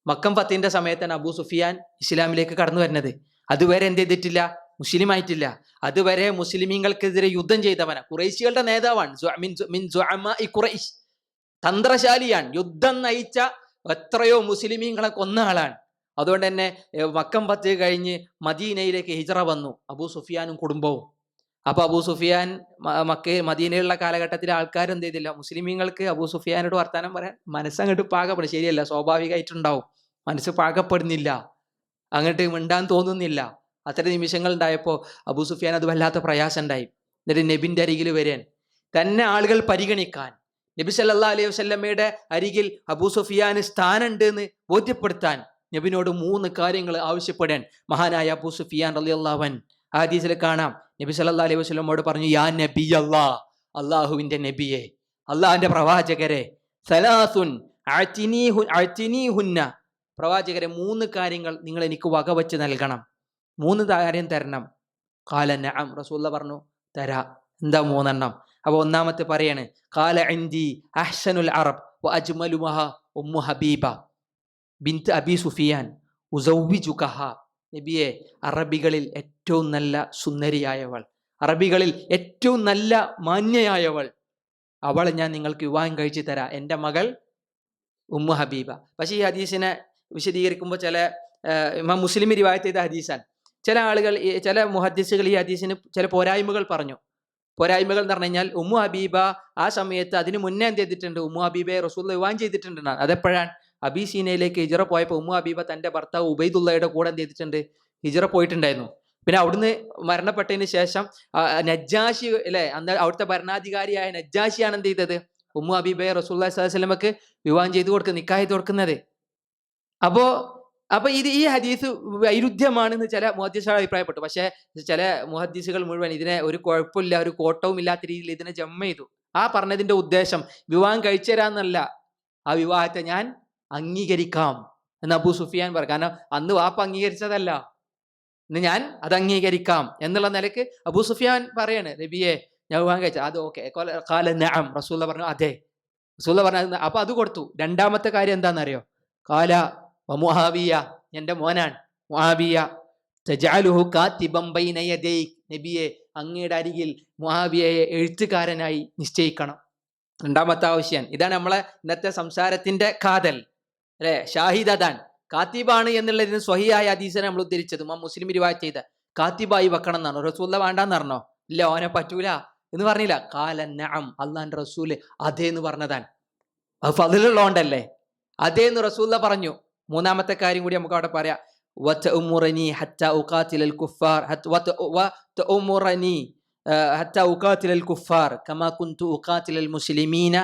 മക്കം ഫത്തിന്റെ സമയത്താണ് അബൂ സുഫിയാൻ ഇസ്ലാമിലേക്ക് കടന്നു വരുന്നത്. അതുവരെ എന്ത് ചെയ്തിട്ടില്ല, മുസ്ലിം ആയിട്ടില്ല. അതുവരെ മുസ്ലിമീങ്ങൾക്കെതിരെ യുദ്ധം ചെയ്തവനാണ്, ഖുറൈശികളുടെ നേതാവാണ്, ഖുറൈശ്, തന്ത്രശാലിയാണ്, യുദ്ധം നയിച്ച എത്രയോ മുസ്ലിമീങ്ങളെ കൊന്ന ആളാണ്. അതുകൊണ്ട് തന്നെ മക്കം ഫത്ത് കഴിഞ്ഞ് മദീനയിലേക്ക് ഹിജ്റ വന്നു അബൂ സുഫിയാനും കുടുംബവും. അപ്പൊ അബൂ സുഫിയാൻ മദീനയിലുള്ള കാലഘട്ടത്തിലെ ആൾക്കാർ എന്ത് ചെയ്തില്ല, മുസ്ലിമീങ്ങൾക്ക് അബൂ സുഫിയാനോട് വർത്താനം പറയാൻ മനസ്സങ്ങോട്ട് പാകപ്പെടും. ശരിയല്ല, സ്വാഭാവികമായിട്ടുണ്ടാവും, മനസ്സ് പാകപ്പെടുന്നില്ല, അങ്ങോട്ട് മിണ്ടാൻ തോന്നുന്നില്ല. അത്തരം നിമിഷങ്ങൾ ഉണ്ടായപ്പോൾ അബൂ സുഫിയാൻ അത് വല്ലാത്ത പ്രയാസം ഉണ്ടായി. എന്നിട്ട് നബിന്റെ അരികിൽ വരാൻ, തന്നെ ആളുകൾ പരിഗണിക്കാൻ, നബി സല്ലല്ലാഹു അലൈഹി വസല്ലമയുടെ അരികിൽ അബൂ സുഫിയാന് സ്ഥാനമുണ്ട് എന്ന് ബോധ്യപ്പെടുത്താൻ നബിനോട് 3 കാര്യങ്ങൾ ആവശ്യപ്പെടാൻ മഹാനായ അബൂ സുഫിയാൻ റളിയല്ലാഹു അൻഹു ആ ഹദീസിൽ കാണാം. നബി സല്ലല്ലാഹു അലൈഹി വസല്ലമയോട് പറഞ്ഞു, യാ നബി അല്ലാഹ്, അള്ളാഹുവിന്റെ നബിയെ, അള്ളാഹിന്റെ പ്രവാചകരെ, സലാസുൻ അഅ്തിനീഹുന്ന, പ്രവാചകരെ 3 കാര്യങ്ങൾ നിങ്ങൾ എനിക്ക് വകവെച്ച് നൽകണം, 3 കാര്യം തരണം. ഖാല നഅം, റസൂലുള്ളാഹി പറഞ്ഞു തരാ. എന്താ 3 എണ്ണം? അപ്പൊ ഒന്നാമത്തെ പറയാണ്, ഖാല ഇൻദി അഹ്സനുൽ അറബ് വ അജ്മലുഹ ഉമ്മു ഹബീബ ബിൻത് അബി സുഫിയാൻ ഉസവ്വിജുകഹ. നബിയെ, അറബികളിൽ ഏറ്റവും നല്ല സുന്ദരിയായവൾ, അറബികളിൽ ഏറ്റവും നല്ല മാന്യയായവൾ, അവളെ ഞാൻ നിങ്ങൾക്ക് വിവാഹം കഴിച്ചു തരാം, എൻ്റെ മകൾ ഉമ്മു ഹബീബ. പക്ഷേ ഈ ഹദീസിനെ വിശദീകരിക്കുമ്പോൾ ചില ഇമാം മുസ്ലിം റിവായത്ത് ചെയ്ത ഹദീസാണ്. ചില ആളുകൾ, ചില മുഹദ്ദിസുകൾ ഈ ഹദീസിന് ചില പോരായ്മകൾ പറഞ്ഞു. പോരായ്മകൾ എന്ന് പറഞ്ഞു കഴിഞ്ഞാൽ, ഉമ്മു ഹബീബ ആ സമയത്ത് അതിന് മുന്നേ എന്ത് ചെയ്തിട്ടുണ്ട്, ഉമ്മു ഹബീബയെ റസൂലുള്ളാഹി വിവാഹം ചെയ്തിട്ടുണ്ടെന്നാണ്. അതെപ്പോഴാണ്? അബീസീനയിലേക്ക് ഹിജ്റ പോയപ്പോൾ ഉമ്മു ഹബീബ തൻ്റെ ഭർത്താവ് ഉബൈദുള്ളയുടെ കൂടെ എന്ത് ചെയ്തിട്ടുണ്ട്, ഹിജ്റ പോയിട്ടുണ്ടായിരുന്നു. പിന്നെ അവിടുന്ന് മരണപ്പെട്ടതിന് ശേഷം നജ്ജാശി അല്ലെ, അന്ന് അവിടുത്തെ ഭരണാധികാരിയായ നജ്ജാശിയാണ് എന്ത് ചെയ്തത്, ഉമ്മു ഹബീബയെ റസൂലുള്ളാഹി സ്വല്ലല്ലാഹു അലൈഹി വസല്ലമക്ക് വിവാഹം ചെയ്ത് കൊടുക്കുന്നത്, നിക്കാഹ് ചെയ്ത് കൊടുക്കുന്നത്. അപ്പൊ ഈ ഹദീസ് വൈരുദ്ധ്യമാണെന്ന് ചില മുഹദ്ദിസുകൾ അഭിപ്രായപ്പെട്ടു. പക്ഷെ ചില മുഹദ്ദിസുകൾ മുഴുവൻ ഇതിനെ ഒരു കുഴപ്പമില്ല, ഒരു കോട്ടവും ഇല്ലാത്ത രീതിയിൽ ഇതിനെ ജമ്മ ചെയ്തു. ആ പറഞ്ഞതിന്റെ ഉദ്ദേശം വിവാഹം കഴിച്ചു തരാന്നല്ല, ആ വിവാഹത്തെ ഞാൻ അംഗീകരിക്കാം എന്ന് അബൂ സുഫിയാൻ പറഞ്ഞു. കാരണം അന്ന് വാപ്പ അംഗീകരിച്ചതല്ല, ഇന്ന് ഞാൻ അത് അംഗീകരിക്കാം എന്നുള്ള നിലയ്ക്ക് അബൂ സുഫിയാൻ പറയാണ്, നബിയെ ഞാൻ വിവാഹം കഴിച്ചത്, അത് ഓക്കെ. ഖാല നഅം, റസൂലുള്ളാഹി പറഞ്ഞു അതെ. റസൂലുള്ളാഹി പറഞ്ഞു അപ്പൊ അത് കൊടുത്തു. രണ്ടാമത്തെ കാര്യം എന്താണെന്നറിയോ? ഖാല മുആവിയ, എൻ്റെ മോനാണ് മുആവിയ, തജഅലുഹു കാതിബൻ ബൈന യദൈക്, നബിയെ അങ്ങയുടെ അരികിൽ മുആവിയയെ എഴുത്തുകാരനായി നിശ്ചയിക്കണം. രണ്ടാമത്തെ ആവശ്യം ഇതാണ്. നമ്മളെ ഇന്നത്തെ സംസാരത്തിന്റെ കാതൽ അല്ലെ, ഷാഹിദാൻ കാത്തിബാണ് എന്നുള്ളതിന് സ്വഹിയായ ഹദീസിനെ നമ്മൾ ഉദ്ധരിച്ചത്. മുസ്ലിം റിവായത്ത് ചെയ്ത കാത്തിബായി വെക്കണം എന്നാണ്. റസൂലുള്ളാഹി വേണ്ടാന്ന് പറഞ്ഞോ? ഇല്ല, ഓനെ പറ്റൂല എന്ന് പറഞ്ഞില്ല. ഖാല നഅം, അള്ളാന്റെ റസൂല് അതേ എന്ന് പറഞ്ഞതാണ്. അത് ഫളിലുള്ളതുകൊണ്ടല്ലേ അതേ എന്ന് റസൂലുള്ളാഹി പറഞ്ഞു. മൂന്നാമത്തെ കാര്യം കൂടി നമുക്ക് അവിടെ പറയാം. വതഉമുറനി ഹത്താ ഉഖാതിലൽ കുഫാർ വതഉമുറനി ഹത്താ ഉഖാതിലൽ കുഫാർ കമാ കുന്തു ഉഖാതിലൽ മുസ്ലിമീന,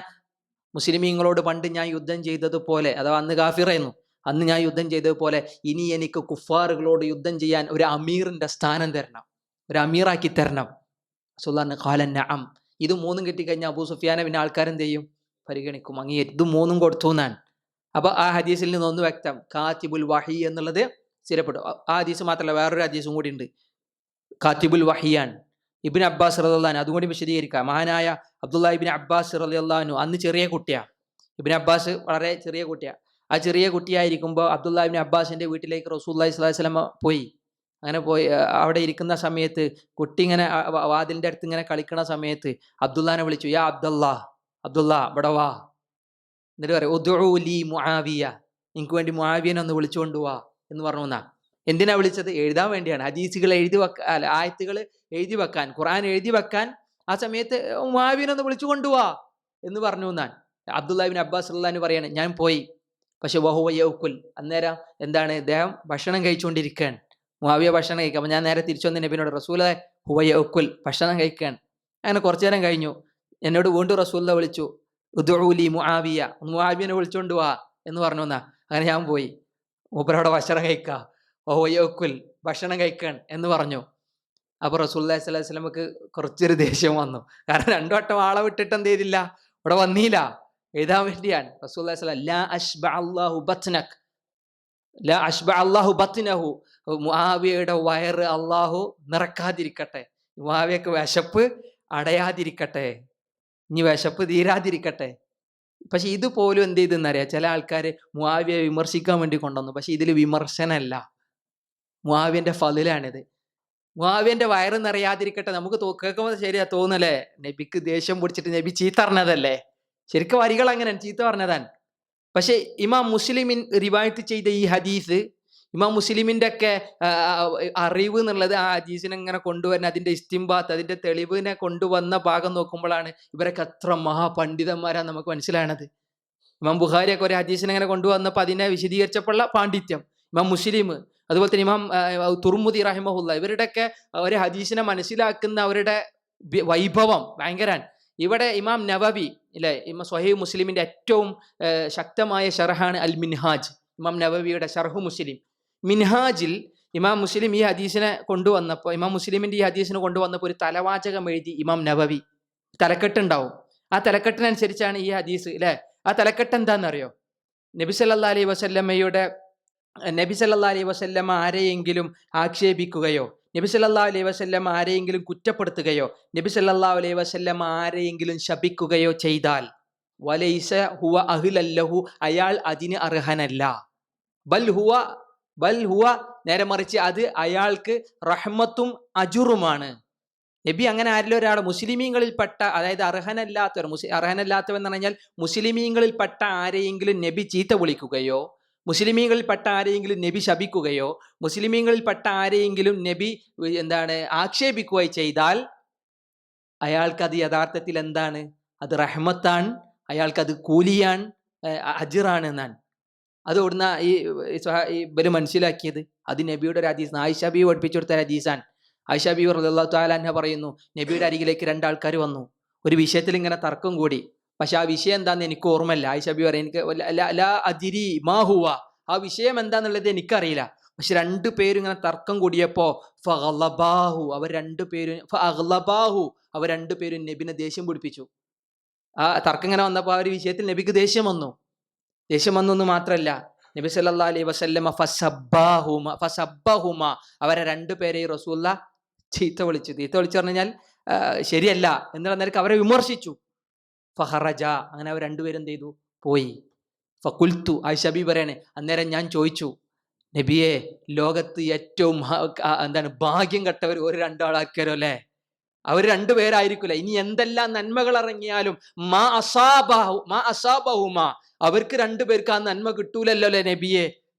മുസ്ലിമീങ്ങളോട് പണ്ട് ഞാൻ യുദ്ധം ചെയ്തതുപോലെ, അഥവാ അന്ന് കാഫിറായിരുന്നു, അന്ന് ഞാൻ യുദ്ധം ചെയ്തതുപോലെ ഇനി എനിക്ക് കുഫാറുകളോട് യുദ്ധം ചെയ്യാൻ ഒരു അമീറിന്റെ സ്ഥാനം തരണം, ഒരു അമീറാക്കി തരണം. റസൂലുള്ളാഹി ഖാല നഅം. ഇത് 3 കിട്ടിക്കഴിഞ്ഞാൽ അബൂ സുഫിയാനെ പിന്നെ ആൾക്കാരെന്ത് ചെയ്യും? പരിഗണിക്കും, അംഗീകരിക്കും. ഇത് 3 കൊടുത്തു എന്നാണ്. അപ്പൊ ആ ഹദീസിൽ നിന്ന് ഒന്ന് വ്യക്തം, കാത്തിബുൽ വഹി എന്നുള്ളത് സ്ഥിരപ്പെട്ടു. ആ ഹദീസ് മാത്രമല്ല, വേറൊരു ഹദീസും കൂടി ഉണ്ട്, കാത്തിബുൽ വഹിയാണ്. ഇബ്നു അബ്ബാസ് റളിയല്ലാഹു അൻഹു, അതുകൂടി വിശദീകരിക്കാം. മഹാനായ അബ്ദുല്ലാഹി ഇബ്നു അബ്ബാസ് റളിയല്ലാഹു അൻഹു അന്ന് ചെറിയ കുട്ടിയാണ്. ഇബ്നു അബ്ബാസ് വളരെ ചെറിയ കുട്ടിയാണ്. ആ ചെറിയ കുട്ടിയായിരിക്കുമ്പോൾ അബ്ദുല്ലാഹി ഇബ്നു അബ്ബാസിന്റെ വീട്ടിലേക്ക് റസൂലുള്ളാഹി സ്വല്ലല്ലാഹു അലൈഹി വസല്ലം പോയി. അങ്ങനെ പോയി അവിടെ ഇരിക്കുന്ന സമയത്ത് കുട്ടി ഇങ്ങനെ വാതിലിൻ്റെ അടുത്ത് ഇങ്ങനെ കളിക്കുന്ന സമയത്ത് അബ്ദുല്ലാനെ വിളിച്ചു, യാ അബ്ദുല്ലാ, അബ്ദുല്ലാ ഇവിടെ വാ. എന്നിട്ട് പറയാം ഉദ്ഉ ലീ മുആവിയ, എനിക്ക് വേണ്ടി മുആവിയനെ ഒന്ന് വിളിച്ചുകൊണ്ട് വാ എന്ന് പറഞ്ഞു. എന്നാ എന്തിനാ വിളിച്ചത്? എഴുതാൻ വേണ്ടിയാണ്. ഹദീസുകൾ എഴുതി വെക്കാൻ, ആയത്തുകൾ എഴുതി വെക്കാൻ, ഖുർആൻ എഴുതി വെക്കാൻ. ആ സമയത്ത് മുആവിയനെ ഒന്ന് വിളിച്ചു കൊണ്ടുവാ എന്ന് പറഞ്ഞു. എന്നാൻ അബ്ദുല്ലാഹി ഇബ്നു അബ്ബാസ് റളിയല്ലാഹു പറയാണ്, ഞാൻ പോയി. പക്ഷെ വഹുവ യഅകുൽ, അന്നേരം എന്താണ്, അദ്ദേഹം ഭക്ഷണം കഴിച്ചുകൊണ്ടിരിക്കുകയാണ്. മുആവിയ ഭക്ഷണം കഴിക്കുക. അപ്പം ഞാൻ നേരെ തിരിച്ചു വന്ന് നബിനോട്, റസൂലേ ഹുവ യഅകുൽ, ഭക്ഷണം കഴിക്കാൻ. അങ്ങനെ കുറച്ചു നേരം കഴിഞ്ഞു. എന്നോട് വീണ്ടും റസൂലുള്ളാഹി വിളിച്ചു, ഉദ്ഉ ലീ മുആവിയ, മുആവിയനെ വിളിച്ചുകൊണ്ട് വാ എന്ന് പറഞ്ഞു. എന്നാ അങ്ങനെ ഞാൻ പോയി. മൂപ്പരവിടെ ഭക്ഷണം കഴിക്കുക, വഹുവ യഅകുൽ, ഭക്ഷണം കഴിക്കാൻ എന്ന് പറഞ്ഞു. അപ്പോൾ റസൂലുള്ളാഹി സ്വല്ലല്ലാഹു അലൈഹി വസല്ലമക്ക് കുറച്ചൊരു ദേഷ്യം വന്നു. കാരണം രണ്ടു വട്ടം ആളെ വിട്ടിട്ട് എന്ത് ചെയ്തില്ല, ഇവിടെ വന്നില്ല, എഴുതാൻ വേണ്ടിയാണ്. റസൂലുള്ളാഹി സ്വല്ലല്ലാഹു അലൈഹി വസല്ലം, ലാ അശ്ബഅ അല്ലാഹു ബത്നക്, ലാ അശ്ബഅ അല്ലാഹു ബത്നഹു, മുആവിയയുടെ വയറ് അള്ളാഹു നിറക്കാതിരിക്കട്ടെ, മുആവിയക്ക് വിശപ്പ് അടയാതിരിക്കട്ടെ, ഇനി വിശപ്പ് തീരാതിരിക്കട്ടെ. പക്ഷെ ഇതുപോലും എന്ത് ചെയ്തെന്നറിയാം, ചില ആൾക്കാർ മുആവിയയെ വിമർശിക്കാൻ വേണ്ടി കൊണ്ടുവന്നു. പക്ഷെ ഇതിൽ വിമർശനമല്ല, മുആവിയന്റെ ഫളിലാണിത്. മുആവിയന്റെ വയറ് നിറയാതിരിക്കട്ടെ, നമുക്ക് കേൾക്കുമ്പോൾ ശരിയാ തോന്നല്ലേ, നബിക്ക് ദേഷ്യം പിടിച്ചിട്ട് നബി ചീത്ത പറഞ്ഞതല്ലേ. ശരിക്കും വരികൾ അങ്ങനെ ചീത്ത പറഞ്ഞതാണ്. പക്ഷെ ഇമാം മുസ്ലിമിൻ റിവായത്ത് ചെയ്ത ഈ ഹദീസ്, ഇമാം മുസ്ലിമിൻ്റെ ഒക്കെ അറിവ് എന്നുള്ളത് ആ ഹദീസിനെ ഇങ്ങനെ കൊണ്ടുവരുന്ന, അതിൻ്റെ ഇസ്തിംബാത്ത്, അതിൻ്റെ തെളിവിനെ കൊണ്ടുവന്ന ഭാഗം നോക്കുമ്പോഴാണ് ഇവരൊക്കെ അത്ര മഹാപണ്ഡിതന്മാരാണ് നമുക്ക് മനസ്സിലാണത്. ഇമാം ബുഖാരിയൊക്കെ ഒരു ഹദീസിനെ ഇങ്ങനെ കൊണ്ടുവന്നപ്പോൾ അതിനെ വിശദീകരിച്ചപ്പോഴുള്ള പാണ്ഡിത്യം, ഇമാം മുസ്ലിം, അതുപോലെ തന്നെ ഇമാം തുർമുദി റഹിമഹുല്ല, ഇവരുടെയൊക്കെ ഒരു ഹദീസിനെ മനസ്സിലാക്കുന്ന അവരുടെ വൈഭവം ഭയങ്കരാണ്. ഇവിടെ ഇമാം നവവി ഇല്ലേ, സ്വഹീഹ് മുസ്ലിമിൻ്റെ ഏറ്റവും ശക്തമായ ഷർഹാണ് അൽ മിൻഹാജ്, ഇമാം നവവിയുടെ ഷർഹു മുസ്ലിം. മിൻഹാജിൽ ഇമാം മുസ്ലിം ഈ ഹദീസിനെ കൊണ്ടുവന്നപ്പോൾ, ഇമാം മുസ്ലിമിൻ്റെ ഈ ഹദീസിനെ കൊണ്ടുവന്നപ്പോൾ ഒരു തലവാചകം എഴുതി ഇമാം നവവി. തലക്കെട്ടുണ്ടാവും, ആ തലക്കെട്ടിനനുസരിച്ചാണ് ഈ ഹദീസ് അല്ലേ. ആ തലക്കെട്ട് എന്താണെന്നറിയോ? നബി സല്ലല്ലാഹു അലൈഹി വസല്ലമ ആരെയെങ്കിലും ആക്ഷേപിക്കുകയോ, നബി സല്ലല്ലാഹു അലൈഹി വസല്ലമ ആരെയെങ്കിലും കുറ്റപ്പെടുത്തുകയോ, നബി സല്ലല്ലാഹു അലൈഹി വസല്ലമ ആരെയെങ്കിലും ശപിക്കുകയോ ചെയ്താൽ, വലൈസ ഹുവ അഹ്ലല്ലഹു, അയാൾ അതിന് അർഹനല്ല. ബൽ ഹുവ നേരെ മറിച്ച് അത് അയാൾക്ക് റഹ്മത്തും അജുറുമാണ്. നബി അങ്ങനെ ആരിലും ഒരാൾ മുസ്ലിമീങ്ങളിൽപ്പെട്ട, അതായത് അർഹനല്ലാത്തവർ, അർഹനല്ലാത്തവെന്ന് പറഞ്ഞാൽ മുസ്ലിമീങ്ങളിൽപ്പെട്ട ആരെയെങ്കിലും നബി ചീത്ത വിളിക്കുകയോ, മുസ്ലിമീങ്ങളിൽപ്പെട്ട ആരെയെങ്കിലും നബി ശപിക്കുകയോ, മുസ്ലിമീങ്ങളിൽപ്പെട്ട ആരെയെങ്കിലും നബി ആക്ഷേപിക്കുകയോ ചെയ്താൽ അയാൾക്കത് യഥാർത്ഥത്തിൽ എന്താണ്? അത് റഹ്മത്താണ്, അയാൾക്കത് കൂലിയാണ്, അജിറാണ് എന്നാണ്. അത് ഇവിടുന്ന ഇവര് മനസ്സിലാക്കിയത്, അത് നബിയുടെ ഒരു ഹദീസ്, ആയിഷ ബീവി പഠിപ്പിച്ചു കൊടുത്ത ഹദീസാൻ. ആയിഷ ബീവി റളിയല്ലാഹു തആല അൻഹ പറയുന്നു, നബിയുടെ അരികിലേക്ക് രണ്ടാൾക്കാർ വന്നു, ഒരു വിഷയത്തിൽ ഇങ്ങനെ തർക്കം കൂടി. പക്ഷെ ആ വിഷയം എന്താന്ന് എനിക്ക് ഓർമ്മയില്ല. ആയിഷ ബീവി പറയും, എനിക്ക് ലാ അദിരി മാ ഹുവ, ആ വിഷയം എന്താന്നുള്ളത് എനിക്കറിയില്ല. പക്ഷെ രണ്ടുപേരും ഇങ്ങനെ തർക്കം കൂടിയപ്പോ ഫഗളബാഹു, അവർ രണ്ടുപേരും നബിനെ ദേഷ്യം പിടിപ്പിച്ചു. ആ തർക്കം ഇങ്ങനെ വന്നപ്പോൾ ആ ഒരു വിഷയത്തിൽ നബിക്ക് ദേഷ്യം വന്നു എന്ന് മാത്രമല്ല, നബി സല്ലല്ലാഹു അലൈഹി വസല്ലമ ഫസബ്ബഹുമ, അവരെ രണ്ടുപേരെ റസൂലുള്ളാഹി ചീത്ത വിളിച്ചു പറഞ്ഞാൽ ശരിയല്ല എന്നുള്ള നിലക്ക് അവരെ വിമർശിച്ചു. ഫഖറജ, അങ്ങനെ അവർ രണ്ടുപേരും എന്ത് ചെയ്തു? പോയി. ഫഖുൽതു, ആയിഷ ബീവി പറയാണ്, അന്നേരം ഞാൻ ചോദിച്ചു, നബിയെ, ലോകത്ത് ഏറ്റവും ഭാഗ്യം കെട്ടവർ ഒരു രണ്ടാളാക്കിയാലോ അല്ലേ? അവർ രണ്ടുപേരായിരിക്കില്ല. ഇനി എന്തെല്ലാം നന്മകൾ ഇറങ്ങിയാലും മാ അസാബഹുമ, അവർക്ക് രണ്ടുപേർക്ക് ആ നന്മ കിട്ടൂലല്ലോ അല്ലേ നബിയെ?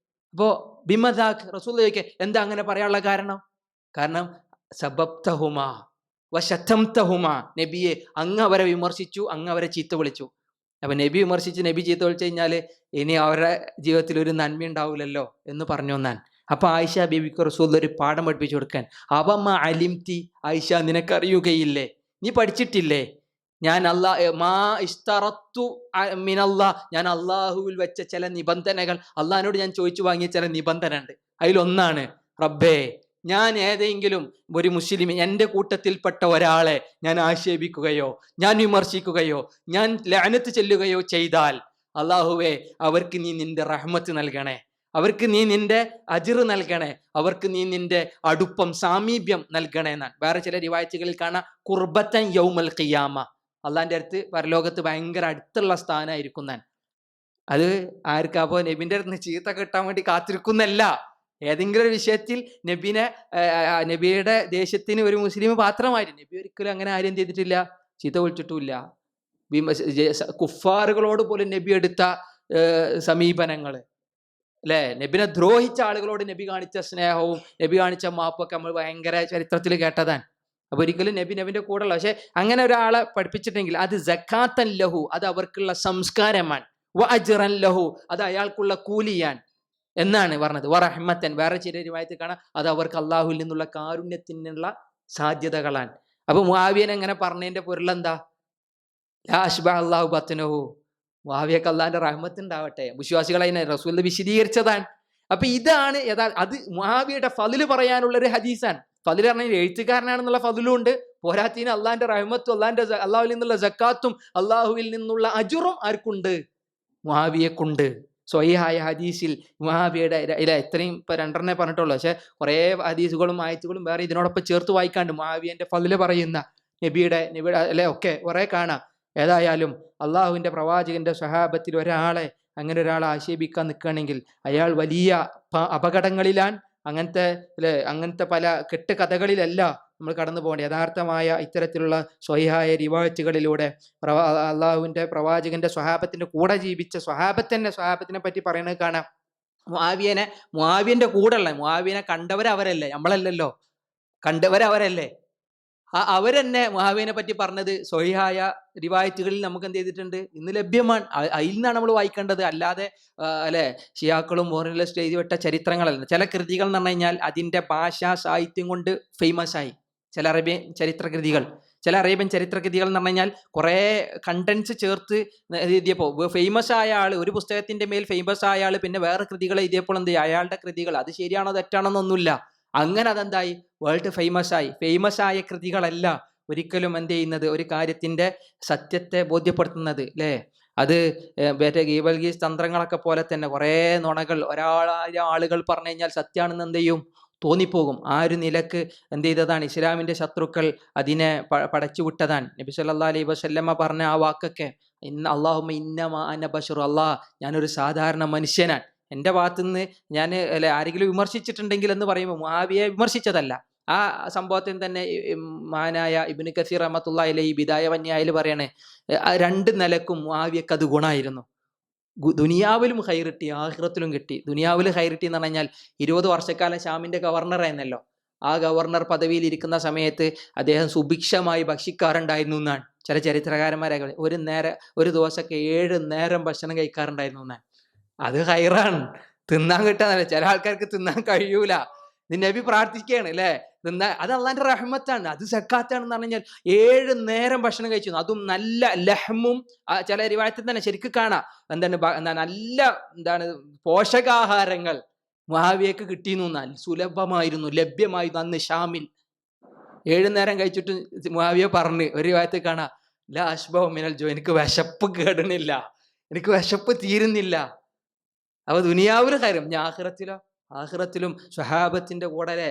അപ്പോ ബിമദാഖ്, റസൂൽ ചോദിക്കെ, എന്താ അങ്ങനെ പറയാനുള്ള കാരണം സബബ്തഹുമ വശതംതഹുമ, നബിയെ അങ്ങ് അവരെ വിമർശിച്ചു, അങ്ങ് അവരെ ചീത്ത വിളിച്ചു. അപ്പൊ നബി വിമർശിച്ച് നബി ചീത്ത വിളിച്ചു കഴിഞ്ഞാൽ ഇനി അവരുടെ ജീവിതത്തിൽ ഒരു നന്മ ഉണ്ടാവില്ലല്ലോ എന്ന് പറഞ്ഞു വന്നാൻ. അപ്പൊ ആയിഷ ബീവിക്ക് റസൂൽ ഒരു പാഠം പഠിപ്പിച്ചു കൊടുക്കാൻ. അവമ്മ അലിംതി, ആയിഷ നിനക്കറിയുകയില്ലേ, നീ പഠിച്ചിട്ടില്ലേ, ഞാൻ ഞാൻ അള്ളാഹുവിൽ വെച്ച ചില നിബന്ധനകൾ, അള്ളാഹിനോട് ഞാൻ ചോദിച്ചു വാങ്ങിയ ചില നിബന്ധന ഉണ്ട്. അതിലൊന്നാണ്, റബ്ബേ, ഞാൻ ഏതെങ്കിലും ഒരു മുസ്ലിം, എൻ്റെ കൂട്ടത്തിൽപ്പെട്ട ഒരാളെ ഞാൻ ആക്ഷേപിക്കുകയോ, ഞാൻ വിമർശിക്കുകയോ, ഞാൻ ലഅനത്ത് ചെല്ലുകയോ ചെയ്താൽ, അള്ളാഹുവേ, അവർക്ക് നീ നിന്റെ റഹ്മത്ത് നൽകണേ, അവർക്ക് നീ നിന്റെ അജ്ർ നൽകണേ, അവർക്ക് നീ നിന്റെ അടുപ്പം, സാമീപ്യം നൽകണേ എന്നാണ്. വേറെ ചില റിവായത്തുകളിൽ കാണാം ഖുർബത്തൻ യൗമൽ ഖിയാമ, അള്ളാന്റെ അടുത്ത് പരലോകത്ത് ഭയങ്കര അടുത്തുള്ള സ്ഥാനമായിരിക്കും. അത് ആർക്കാപ്പോ നബിന്റെ അടുത്ത് ചീത്ത കിട്ടാൻ വേണ്ടി കാത്തിരിക്കുന്നല്ല, ഏതെങ്കിലും ഒരു വിഷയത്തിൽ നബിയുടെ ദേശത്തിന് ഒരു മുസ്ലിം പാത്രമായിരുന്നു. നബി ഒരിക്കലും അങ്ങനെ ആരും എന്ത് ചെയ്തിട്ടില്ല, ചീത്ത വിളിച്ചിട്ടുമില്ല. കുഫാറുകളോട് പോലും നബി എടുത്ത സമീപനങ്ങൾ അല്ലെ, നബിനെ ദ്രോഹിച്ച ആളുകളോട് നബി കാണിച്ച സ്നേഹവും നബി കാണിച്ച മാപ്പൊക്കെ നമ്മൾ ഭയങ്കര ചരിത്രത്തിൽ കേട്ടതാണ്. അപ്പൊ ഒരിക്കലും നബിന്റെ കൂടെ ഉള്ള, പക്ഷെ അങ്ങനെ ഒരാളെ പഠിപ്പിച്ചിട്ടെങ്കിൽ അത് സക്കാത്തൻ ലഹു, അത് അവർക്കുള്ള സംസ്കാരമാണ്. വ അജ്റൻ ലഹു, അത് അയാൾക്കുള്ള കൂലിയാൻ എന്നാണ് പറഞ്ഞത്. വ റഹ്മത്തൻ, വേറെ ചില റിവായത്തിൽ കാണാം അത് അവർക്ക് അള്ളാഹുവിൽ നിന്നുള്ള കാരുണ്യത്തിനുള്ള സാധ്യതകളാണ്. അപ്പൊ മുആവിയനെ എങ്ങനെ പറഞ്ഞതിന്റെ പൊരുളെന്താ? ലാ അശ്ബഅ അല്ലാഹു ബത്നഹു, മുആവിയക്ക് അള്ളാഹിന്റെ റഹ്മത്ത് ഉണ്ടാവട്ടെ. വിശ്വാസികളെ റസൂൽ വിശദീകരിച്ചതാണ്. അപ്പൊ ഇതാണ് അത് മുആവിയയുടെ ഫളില് പറയാനുള്ള ഒരു ഹദീസാണ്. ഫളില് പറഞ്ഞാൽ എഴുത്തുകാരനാണെന്നുള്ള ഫളിലും ഉണ്ട്, പോരാത്തിന് അള്ളാഹിന്റെ റഹ്മത്തും അള്ളാഹുവിൽ നിന്നുള്ള സക്കാത്തും അള്ളാഹുവിൽ നിന്നുള്ള അജുറും ആർക്കുണ്ട്? മുആവിയക്കുണ്ട്. സ്വഹീഹായ ഹദീസിൽ മുആവിയയുടെ ഇത്രയും ഇപ്പൊ 2 പറഞ്ഞിട്ടുള്ളൂ, പക്ഷെ കുറെ ഹദീസുകളും ആയത്തുകളും വേറെ ഇതിനോടൊപ്പം ചേർത്ത് വായിക്കാണ്ട് മുആവിയന്റെ ഫളില് പറയുന്ന നബിയുടെ അല്ലെ ഒക്കെ കുറെ കാണാം. ഏതായാലും അള്ളാഹുവിന്റെ പ്രവാചകന്റെ സ്വഹാബത്തിൽ അങ്ങനെ ഒരാളെ ആക്ഷേപിക്കാൻ നിൽക്കുകയാണെങ്കിൽ അയാൾ വലിയ അപകടങ്ങളിലാണ്. അങ്ങനത്തെ പല കെട്ടുകഥകളിലല്ല നമ്മൾ കടന്നു പോകേണ്ടത്. യഥാർത്ഥമായ ഇത്തരത്തിലുള്ള സ്വഹീഹായ റിവായത്തുകളിലൂടെ അള്ളാഹുവിന്റെ പ്രവാചകന്റെ സ്വഹാബത്തിന്റെ കൂടെ ജീവിച്ച സ്വഹാബത്തിനെ പറ്റി പറയുന്നത് കാണാം. മുആവിയന്റെ കൂടെ ഉള്ള മുആവിയനെ കണ്ടവരവരല്ലേ, നമ്മളല്ലല്ലോ, കണ്ടവരവരല്ലേ. അവരെന്നെ മുആവിയനെ പറ്റി പറഞ്ഞത് സ്വഹീഹായ റിവായത്തുകളിൽ നമുക്ക് എന്ത് ചെയ്തിട്ടുണ്ട്, ഇന്ന് ലഭ്യമാണ്. അതിൽ നിന്നാണ് നമ്മൾ വായിക്കേണ്ടത്. അല്ലാതെ അല്ലെ ഷിയാക്കളും മോറലിസ്റ്റ് എഴുതി വിട്ട ചരിത്രങ്ങളല്ല. ചില കൃതികൾ എന്ന് പറഞ്ഞു കഴിഞ്ഞാൽ അതിന്റെ ഭാഷാ സാഹിത്യം കൊണ്ട് ഫേമസ് ആയി. ചില അറേബ്യൻ ചരിത്രകൃതികൾ എന്ന് പറഞ്ഞു കഴിഞ്ഞാൽ കുറെ കണ്ടൻസ് ചേർത്ത് എഴുതിയപ്പോൾ ഫേമസ് ആയ ആള്, ഒരു പുസ്തകത്തിന്റെ മേൽ ഫേമസ് ആയ ആള് പിന്നെ വേറെ കൃതികൾ എഴുതിയപ്പോൾ എന്ത് ചെയ്യും, അയാളുടെ കൃതികൾ അത് ശരിയാണോ തെറ്റാണോ എന്നൊന്നുമില്ല, അങ്ങനെ അതെന്തായി വേൾഡ് ഫേമസ് ആയ കൃതികളല്ല ഒരിക്കലും എന്ത് ചെയ്യുന്നത് ഒരു കാര്യത്തിന്റെ സത്യത്തെ ബോധ്യപ്പെടുത്തുന്നത് അല്ലേ. അത് ഗീബൽഗീസ് തന്ത്രങ്ങളൊക്കെ പോലെ തന്നെ കുറെ നുണകൾ ആളുകൾ പറഞ്ഞു കഴിഞ്ഞാൽ സത്യമാണെന്ന് എന്ത് ചെയ്യും, തോന്നിപ്പോകും. ആ ഒരു നിലക്ക് എന്ത് ചെയ്തതാണ് ഇസ്ലാമിന്റെ ശത്രുക്കൾ അതിനെ പടച്ചു വിട്ടതാണ്. നബി സല്ലല്ലാഹു അലൈഹി വസല്ലമ പറഞ്ഞ ആ വാക്കൊക്കെ, അല്ലാഹുമ്മ ഇന്നമാ അന ബശറു, അല്ലാഹ് ഞാനൊരു സാധാരണ മനുഷ്യനാണ്, എൻ്റെ ഭാഗത്തുനിന്ന് ഞാൻ ആരെങ്കിലും വിമർശിച്ചിട്ടുണ്ടെങ്കിൽ എന്ന് പറയുമ്പോൾ മുആവിയെ വിമർശിച്ചതല്ല. ആ സംഭവത്തിൽ തന്നെ മഹാനായ ഇബ്നു കസീർ റഹ്മത്തുള്ളാഹി അലൈഹി ബിദായ വന്യായിൽ പറയാണ്, 2 നിലക്കും മുആവിയക്ക് അത് ഗുണമായിരുന്നു. ദുനിയാവിലും ഹൈറിട്ടി ആഖിറത്തിലും കിട്ടി. ദുനിയാവിൽ ഹൈറിട്ടി എന്ന് പറഞ്ഞാൽ 20 വർഷക്കാലം ഷാമിന്റെ ഗവർണർ ആയിരുന്നല്ലോ. ആ ഗവർണർ പദവിയിൽ ഇരിക്കുന്ന സമയത്ത് അദ്ദേഹം സുഭിക്ഷമായി ഭക്ഷിക്കാറുണ്ടായിരുന്നു എന്നാണ് ചില ചരിത്രകാരന്മാരെ. ഒരു ദിവസമൊക്കെ 7 നേരം ഭക്ഷണം കഴിക്കാറുണ്ടായിരുന്നു എന്നാണ്. അത് ഹൈറാണ്, തിന്നാൻ കിട്ടാന്നല്ല. ചില ആൾക്കാർക്ക് തിന്നാൻ കഴിയൂല. നബി പ്രാർത്ഥിക്കുകയാണ് അല്ലെ, അത് അള്ളാന്റെ റഹ്മത്താണ്, അത് സക്കാത്താണെന്ന് പറഞ്ഞാൽ 7 നേരം ഭക്ഷണം കഴിച്ചു, അതും നല്ല ലഹ്മും. ചില റിവായത്തിൽ തന്നെ ശരിക്കും കാണാം നല്ല പോഷകാഹാരങ്ങൾ മുആവിയക്ക് കിട്ടിയെന്ന്, സുലഭമായിരുന്നു, ലഭ്യമായിരുന്നു അന്ന് ഷാമിൽ. 7 നേരം കഴിച്ചിട്ട് മുആവിയ പറഞ്ഞു, ഒരു റിവായത്തിൽ കാണാം, ലാ അശ്ബഉ മിനൽ ജൂ, എനിക്ക് വിശപ്പ് കേടണില്ല, എനിക്ക് വിശപ്പ് തീരുന്നില്ല. അപ്പൊ ദുനിയാവിൽ കാര്യം, ഞാൻ ആഖിറത്തിലും സ്വഹാബത്തിന്റെ കൂടെ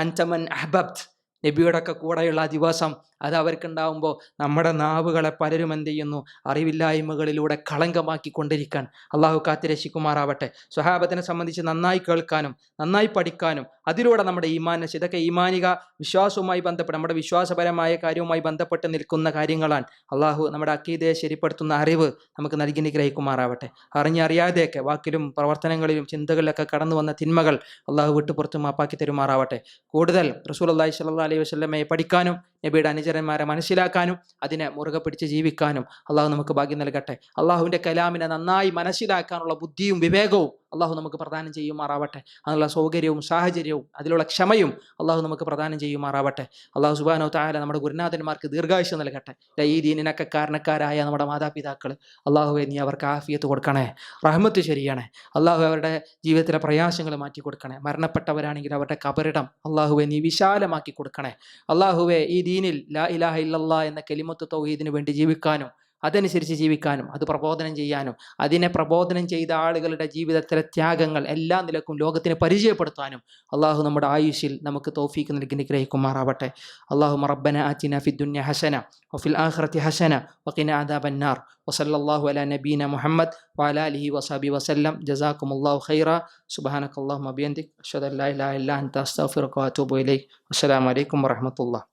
അൻതമൻ അഹ്ബബ്ത്, നബിയുടെ ഒക്കെ കൂടെയുള്ള ആ ദിവസം അത് അവർക്കുണ്ടാവുമ്പോൾ നമ്മുടെ നാവുകളെ പലരും എന്ത് ചെയ്യുന്നു, അറിവില്ലായ്മകളിലൂടെ കളങ്കമാക്കിക്കൊണ്ടിരിക്കാൻ അള്ളാഹു കാത്തിരക്ഷിക്കുമാറാവട്ടെ. സ്വഹാബത്തിനെ സംബന്ധിച്ച് നന്നായി കേൾക്കാനും നന്നായി പഠിക്കാനും അതിലൂടെ നമ്മുടെ ഈമാനെ, ഇതൊക്കെ ഈമാനിക വിശ്വാസവുമായി ബന്ധപ്പെട്ട് നമ്മുടെ വിശ്വാസപരമായ കാര്യവുമായി ബന്ധപ്പെട്ട് നിൽക്കുന്ന കാര്യങ്ങളാണ്. അള്ളാഹു നമ്മുടെ അക്കീദയെ ശരിപ്പെടുത്തുന്ന അറിവ് നമുക്ക് നൽകി നിഗ്രഹിക്കുമാറാവട്ടെ. അറിഞ്ഞറിയാതെയൊക്കെ വാക്കിലും പ്രവർത്തനങ്ങളിലും ചിന്തകളിലൊക്കെ കടന്നു വന്ന തിന്മകൾ അള്ളാഹു വിട്ടുപുറത്ത് മാപ്പാക്കി തരുമാറാവട്ടെ. കൂടുതൽ റസൂലുള്ളാഹി സ്വല്ലല്ലാഹു അലൈഹി വസല്ലമയെ പഠിക്കാനും നബിയുടെ അനുചരന്മാരെ മനസ്സിലാക്കാനും അതിനെ മുറുകെ പിടിച്ച് ജീവിക്കാനും അള്ളാഹു നമുക്ക് ഭാഗ്യം നൽകട്ടെ. അള്ളാഹുവിന്റെ കലാമിനെ നന്നായി മനസ്സിലാക്കാനുള്ള ബുദ്ധിയും വിവേകവും അള്ളാഹു നമുക്ക് പ്രദാനം ചെയ്യുമാറാവട്ടെ. അതിനുള്ള സൗകര്യവും സാഹചര്യവും അതിലുള്ള ക്ഷമയും അള്ളാഹു നമുക്ക് പ്രദാനം ചെയ്യുമാറാവട്ടെ. അള്ളാഹു സുബ്ഹാനഹു വ തആല നമ്മുടെ ഗുരുനാഥന്മാർക്ക് ദീർഘായുസ്സ് നൽകട്ടെ. ഈ ദീനിനൊക്കെ കാരണക്കാരായ നമ്മുടെ മാതാപിതാക്കൾ, അള്ളാഹുവെ നീ അവർക്ക് ആഫിയത്ത് കൊടുക്കണേ, റഹ്മത്ത് ശരിയണേ. അള്ളാഹു അവരുടെ ജീവിതത്തിലെ പ്രയാസങ്ങൾ മാറ്റി കൊടുക്കണേ. മരണപ്പെട്ടവരാണെങ്കിൽ അവരുടെ കബറിടം അള്ളാഹുവെ നീ വിശാലമാക്കി കൊടുക്കണേ. അള്ളാഹുവെ ഈ ദീനിൽ ലാ ഇലാഹ ഇല്ലല്ലാഹ് എന്ന കലിമത്ത് തൗഹീദിന് വേണ്ടി ജീവിക്കാനും അതനുസരിച്ച് ജീവിക്കാനും അത് പ്രബോധനം ചെയ്യാനും അതിനെ പ്രബോധനം ചെയ്ത ആളുകളുടെ ജീവിതത്തിലെ ത്യാഗങ്ങൾ എല്ലാ നിലക്കും ലോകത്തിന് പരിചയപ്പെടുത്താനും അള്ളാഹു നമ്മുടെ ആയുഷിൽ നമുക്ക് തൗഫീഖ് നൽകി അനുഗ്രഹിക്കുമാറാവട്ടെ. അല്ലാഹുമ്മ റബ്ബന ആതിന ഫിദ്ദുനിയ ഹസന വഫിൽ ആഖിറതി ഹസന വഖിന അദാബന്നാർ വസല്ലല്ലാഹു അലാ നബീന മുഹമ്മദ് വഅലാ ആലിഹി വസഹബിഹി വസല്ലം. ജസാക്കുമുല്ലാഹു ഖൈറ. സുബ്ഹാനക്കല്ലാഹുമ്മ ബിഹംദിക അഷ്ഹദു അൻ ലാ ഇലാഹ ഇല്ലാ അൻത അസ്തഗ്ഫിറുക വഅതൂബു ഇലൈക്. അസ്സലാമു അലൈക്കും വറഹ്മത്തുള്ളാഹി.